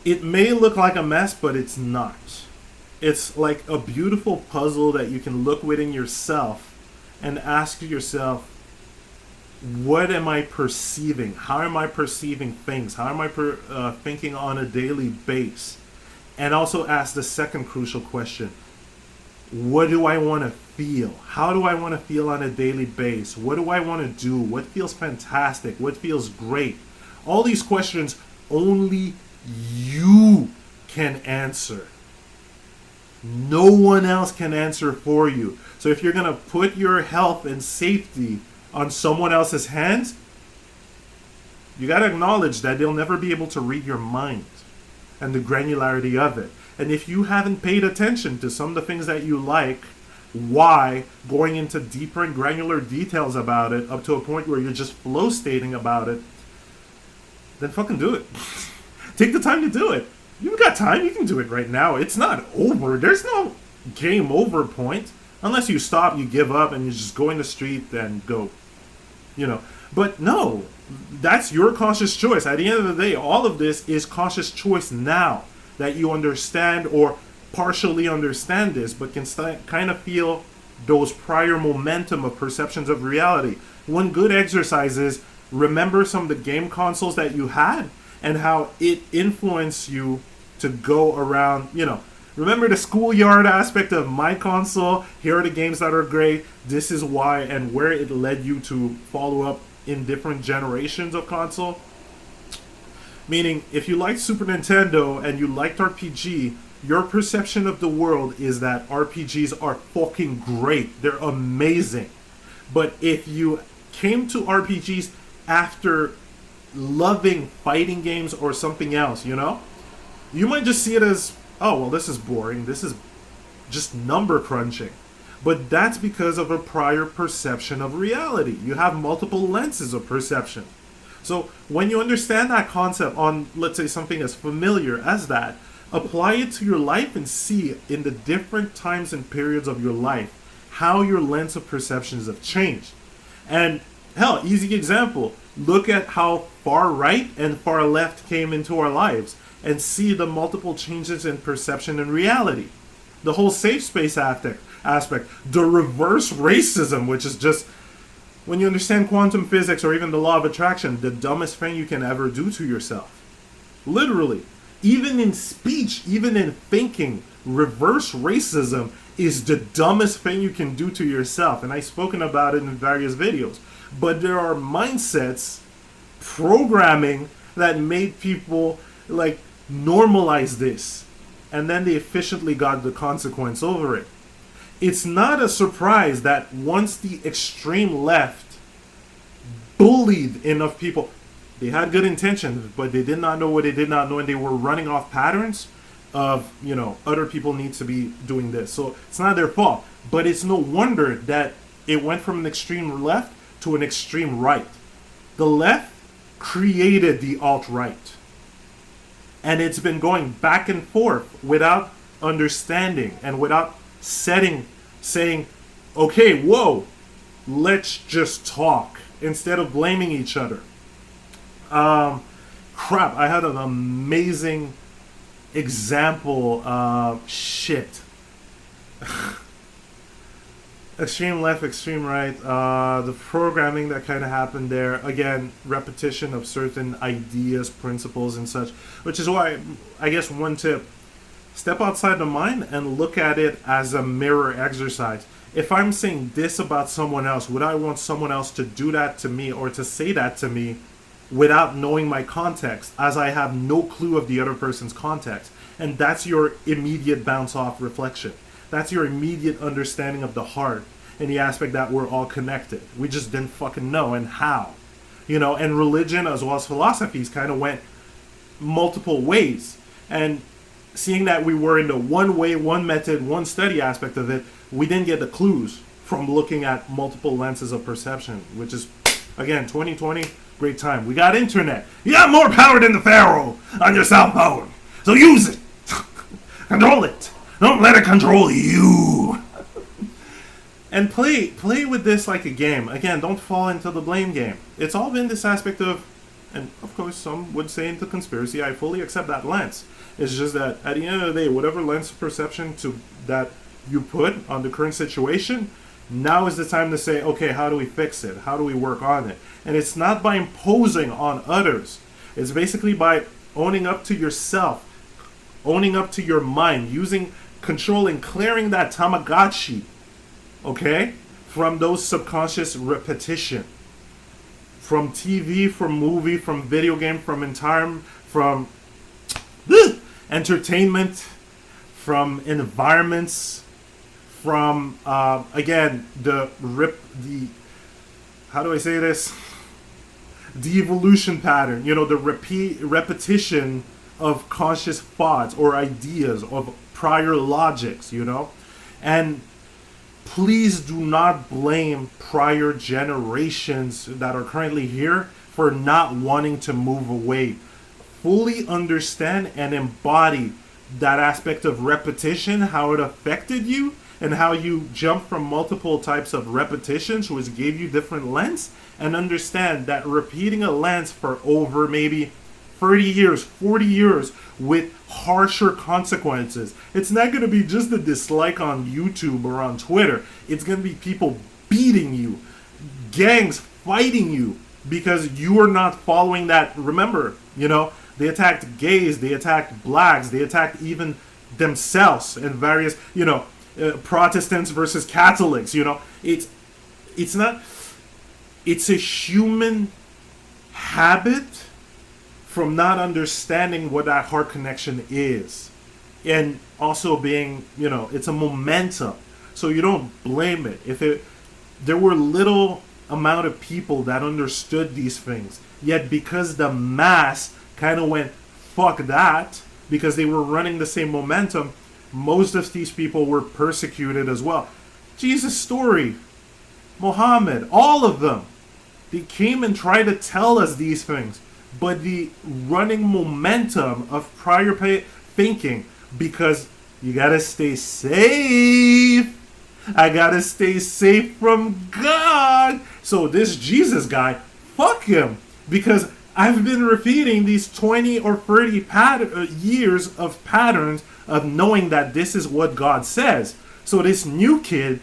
it may look like a mess, but it's not. It's like a beautiful puzzle that you can look within yourself and ask yourself, what am I perceiving? How am I perceiving things? How am I thinking on a daily basis? And also ask the second crucial question, what do I want to feel? How do I want to feel on a daily basis? What do I want to do? What feels fantastic? What feels great? All these questions only you can answer. No one else can answer for you. So if you're going to put your health and safety on someone else's hands, you got to acknowledge that they'll never be able to read your mind and the granularity of it. And if you haven't paid attention to some of the things that you like, why, going into deeper and granular details about it, up to a point where you're just flow stating about it, then fucking do it. Take the time to do it. You've got time, you can do it right now. It's not over. There's no game over point. Unless you stop, you give up, and you just go in the street and go. But no, that's your conscious choice. At the end of the day, all of this is conscious choice now that you understand or partially understand this, but can kind of feel those prior momentum of perceptions of reality. One good exercise is remember some of the game consoles that you had and how it influenced you to go around, remember the schoolyard aspect of my console. Here are the games that are great. This is why, and where it led you to follow up in different generations of console. Meaning, if you liked Super Nintendo and you liked RPG, your perception of the world is that RPGs are fucking great. They're amazing. But if you came to RPGs after loving fighting games or something else, you might just see it as, oh, well, this is boring. This is just number crunching. But that's because of a prior perception of reality. You have multiple lenses of perception. So when you understand that concept on, let's say, something as familiar as that, apply it to your life and see in the different times and periods of your life how your lens of perceptions have changed. And hell, easy example, look at how far right and far left came into our lives and see the multiple changes in perception and reality. The whole safe space aspect, the reverse racism, which is just, when you understand quantum physics or even the law of attraction, the dumbest thing you can ever do to yourself. Literally. Even in speech, even in thinking, reverse racism is the dumbest thing you can do to yourself. And I've spoken about it in various videos. But there are mindsets, programming that made people normalize this. And then they efficiently got the consequence over it. It's not a surprise that once the extreme left bullied enough people, they had good intentions, but they did not know what they did not know, and they were running off patterns of, other people need to be doing this. So it's not their fault. But it's no wonder that it went from an extreme left to an extreme right. The left created the alt-right. And it's been going back and forth without understanding and without saying, okay, whoa, let's just talk instead of blaming each other. Crap, I had an amazing example. Shit. Extreme left, extreme right. The programming that kind of happened there. Again, repetition of certain ideas, principles, and such. Which is why, I guess, one tip. Step outside the mind and look at it as a mirror exercise. If I'm saying this about someone else, would I want someone else to do that to me or to say that to me without knowing my context, as I have no clue of the other person's context? And that's your immediate bounce off reflection. That's your immediate understanding of the heart and the aspect that we're all connected. We just didn't fucking know and how. And religion as well as philosophies kind of went multiple ways. And seeing that we were in the one way, one method, one study aspect of it, we didn't get the clues from looking at multiple lenses of perception, which is, again, 2020, great time. We got internet. You got more power than the Pharaoh on your cell phone. So use it. Control it. Don't let it control you. And play with this like a game. Again, don't fall into the blame game. It's all been this aspect of, and of course some would say into conspiracy, I fully accept that lens. It's just that at the end of the day, whatever lens of perception that you put on the current situation, now is the time to say, okay, how do we fix it? How do we work on it? And it's not by imposing on others. It's basically by owning up to yourself, owning up to your mind, controlling, clearing that Tamagotchi, okay, from those subconscious repetition. From TV, from movie, from video game, from entertainment, from environments, from again how do I say this? The evolution pattern, the repetition of conscious thoughts or ideas of prior logics, and please do not blame prior generations that are currently here for not wanting to move away. Fully understand and embody that aspect of repetition, how it affected you, and how you jump from multiple types of repetitions, which gave you different lens, and understand that repeating a lens for over maybe 30 years, 40 years with harsher consequences. It's not going to be just a dislike on YouTube or on Twitter. It's going to be people beating you, gangs fighting you, because you are not following that. Remember, they attacked gays, they attacked blacks, they attacked even themselves and various, Protestants versus Catholics. It's not. It's a human habit from not understanding what that heart connection is, and also being, it's a momentum. So you don't blame it. There were little amount of people that understood these things, yet because the mass kind of went fuck that, because they were running the same momentum, most of these people were persecuted as well. Jesus' story, Muhammad, all of them, they came and tried to tell us these things, but the running momentum of prior thinking, because you gotta stay safe. I gotta stay safe from God. So this Jesus guy, fuck him, because I've been repeating these 20 or 30 years of patterns of knowing that this is what God says. So this new kid,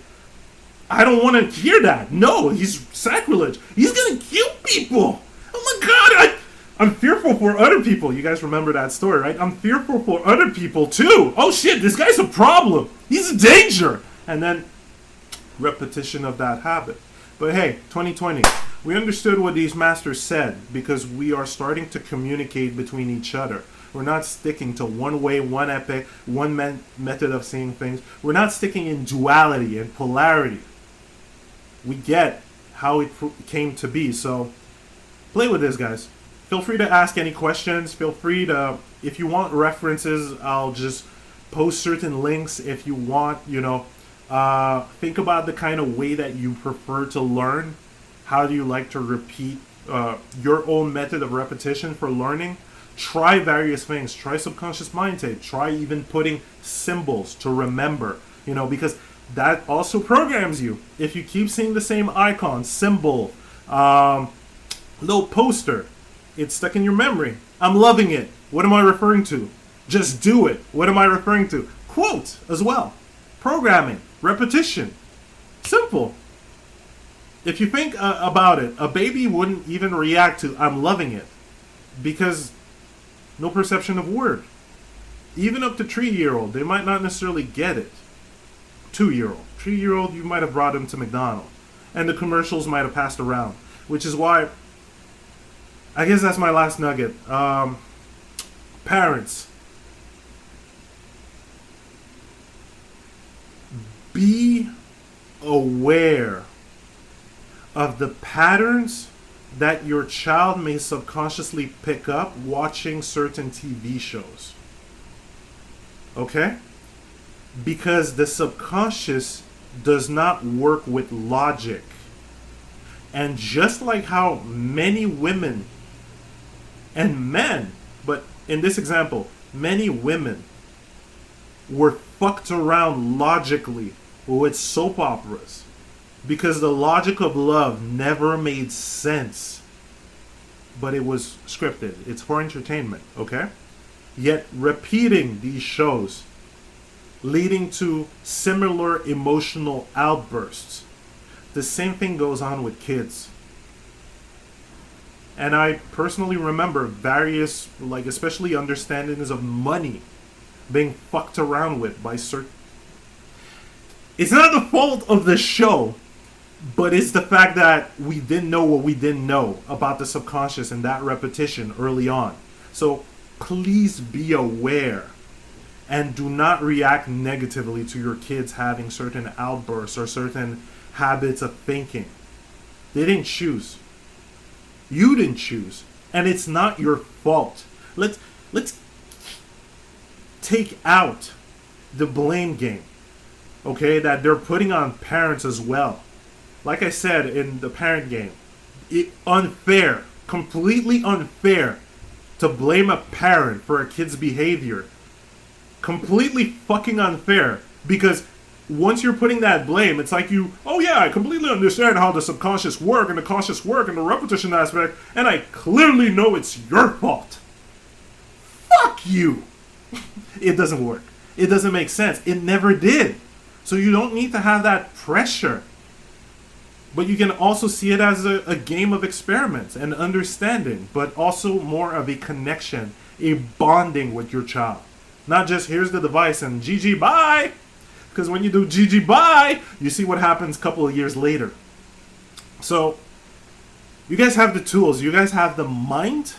I don't want to hear that. No, he's sacrilege. He's gonna kill people. Oh my God, I'm fearful for other people. You guys remember that story, right? I'm fearful for other people too. Oh shit, this guy's a problem. He's a danger. And then repetition of that habit. But hey, 2020, we understood what these masters said because we are starting to communicate between each other. We're not sticking to one way, one epic, one method of seeing things. We're not sticking in duality and polarity. We get how it came to be. So play with this, guys. Feel free to ask any questions. Feel free to, if you want references, I'll just post certain links if you want, think about the kind of way that you prefer to learn. How do you like to repeat your own method of repetition for learning? Try various things. Try subconscious mind tape. Try even putting symbols to remember, because that also programs you. If you keep seeing the same icon, symbol, little poster, it's stuck in your memory. I'm loving it. What am I referring to? Just do it. What am I referring to? Quote as well. Programming. Repetition. Simple. If you think about it, a baby wouldn't even react to I'm loving it because no perception of word. Even up to 3-year-old, they might not necessarily get it. 2-year-old. 3-year-old, you might have brought him to McDonald's. And the commercials might have passed around. Which is why, I guess that's my last nugget. Parents. Be aware of the patterns that your child may subconsciously pick up watching certain TV shows. Okay? Because the subconscious does not work with logic. And just like how many women and men, but in this example, many women were fucked around logically with soap operas because the logic of love never made sense, but it was scripted. It's for entertainment, okay? Yet repeating these shows leading to similar emotional outbursts. The same thing goes on with kids. And I personally remember various, especially understandings of money being fucked around with by certain... It's not the fault of the show, but it's the fact that we didn't know what we didn't know about the subconscious and that repetition early on. So please be aware and do not react negatively to your kids having certain outbursts or certain habits of thinking. They didn't choose. You didn't choose. And it's not your fault. Let's take out the blame game, okay, that they're putting on parents as well. Like I said in the parent game, unfair, completely unfair to blame a parent for a kid's behavior. Completely fucking unfair, because once you're putting that blame, it's like I completely understand how the subconscious work and the conscious work and the repetition aspect, and I clearly know it's your fault. Fuck you. It doesn't work. It doesn't make sense. It never did. So you don't need to have that pressure. But you can also see it as a game of experiments and understanding, but also more of a connection, a bonding with your child. Not just here's the device and GG bye. Because when you do GG bye, you see what happens a couple of years later. So, you guys have the tools. You guys have the mind.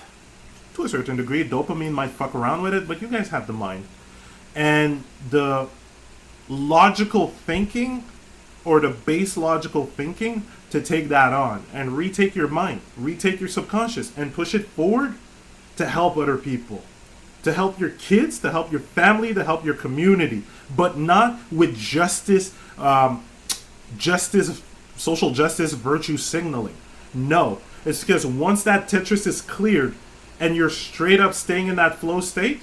To a certain degree, dopamine might fuck around with it, but you guys have the mind. And the logical thinking, or the base logical thinking, to take that on and retake your mind, retake your subconscious, and push it forward to help other people, to help your kids, to help your family, to help your community, but not with justice, social justice, virtue signaling. No, it's because once that Tetris is cleared and you're straight up staying in that flow state,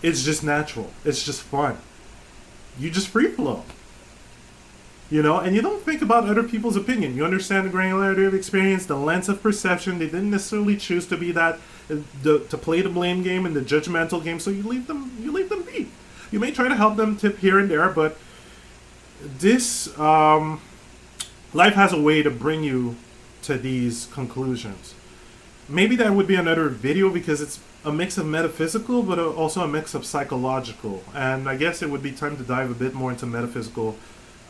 it's just natural. It's just fun. You just free flow. And you don't think about other people's opinion. You understand the granularity of experience, the lens of perception. They didn't necessarily choose to be that, to play the blame game and the judgmental game. So you leave them be. You may try to help them tip here and there, but this life has a way to bring you to these conclusions. Maybe that would be another video because it's a mix of metaphysical, but also a mix of psychological. And I guess it would be time to dive a bit more into metaphysical.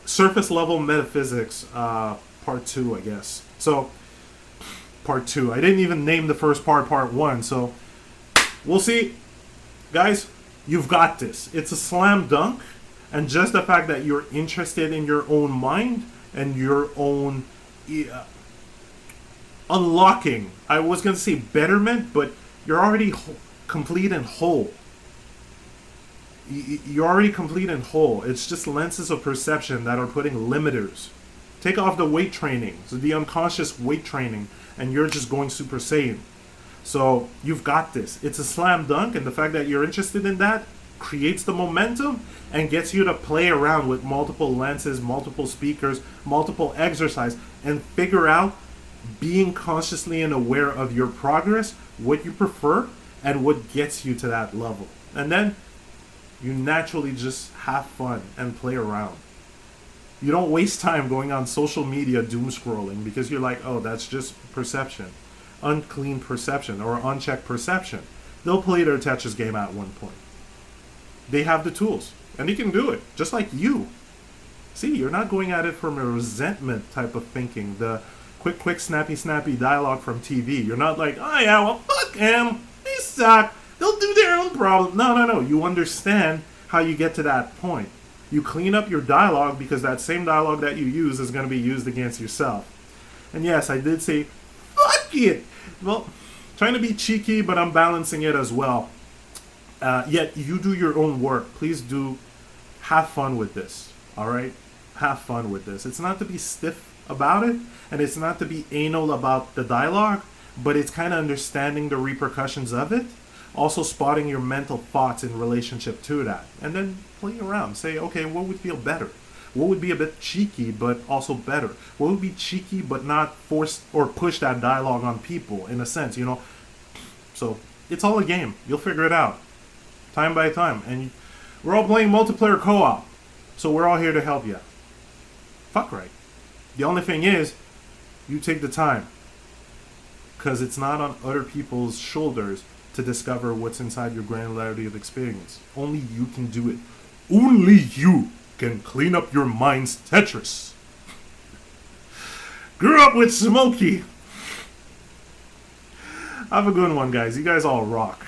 Surface level metaphysics, part 2, I guess. So, part 2. I didn't even name the first part 1. So, we'll see. Guys, you've got this. It's a slam dunk. And just the fact that you're interested in your own mind and your own unlocking. I was going to say betterment, but you're already complete and whole. You're already complete and whole. It's just lenses of perception that are putting limiters. Take off the weight training, so the unconscious weight training, and you're just going Super Saiyan. So you've got this. It's a slam dunk, and the fact that you're interested in that creates the momentum and gets you to play around with multiple lenses, multiple speakers, multiple exercise, and figure out, being consciously and aware of your progress, what you prefer, and what gets you to that level. And then you naturally just have fun and play around. You don't waste time going on social media doom scrolling because you're like, oh, that's just perception. Unclean perception or unchecked perception. They'll play their Tetris game at one point. They have the tools and they can do it just like you. See, you're not going at it from a resentment type of thinking. The quick, snappy dialogue from TV. You're not like, oh yeah, well, fuck them. They suck. They'll do their own problem. No. You understand how you get to that point. You clean up your dialogue because that same dialogue that you use is going to be used against yourself. And yes, I did say, fuck it. Well, trying to be cheeky, but I'm balancing it as well. Yet you do your own work. Please do have fun with this. All right? Have fun with this. It's not to be stiff about it, and it's not to be anal about the dialogue, but it's kind of understanding the repercussions of it. Also spotting your mental thoughts in relationship to that. And then play around. Say, okay, what would feel better? What would be a bit cheeky but also better? What would be cheeky but not force or push that dialogue on people in a sense, So it's all a game. You'll figure it out. Time by time. And we're all playing multiplayer co-op. So we're all here to help you. Fuck right. The only thing is, you take the time. Because it's not on other people's shoulders to discover what's inside your granularity of experience. Only you can do it. Only you can clean up your mind's Tetris. Grew up with Smokey. Have a good one, guys. You guys all rock.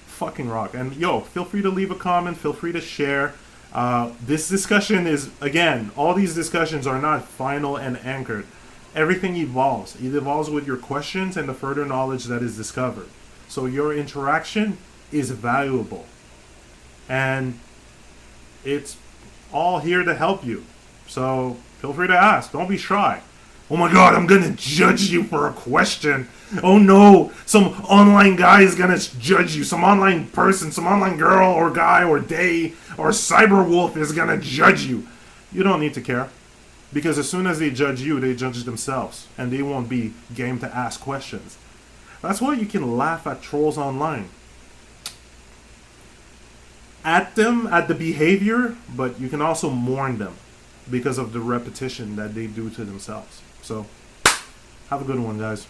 Fucking rock. And yo, feel free to leave a comment. Feel free to share. This discussion is, again, all these discussions are not final and anchored. Everything evolves. It evolves with your questions and the further knowledge that is discovered. So your interaction is valuable. And it's all here to help you. So feel free to ask. Don't be shy. Oh my god, I'm gonna judge you for a question. Oh no, some online guy is gonna judge you. Some online person, some online girl or guy or they or cyber wolf is gonna judge you. You don't need to care. Because as soon as they judge you, they judge themselves. And they won't be game to ask questions. That's why you can laugh at trolls online. At them, at the behavior, but you can also mourn them because of the repetition that they do to themselves. So Have a good one, guys.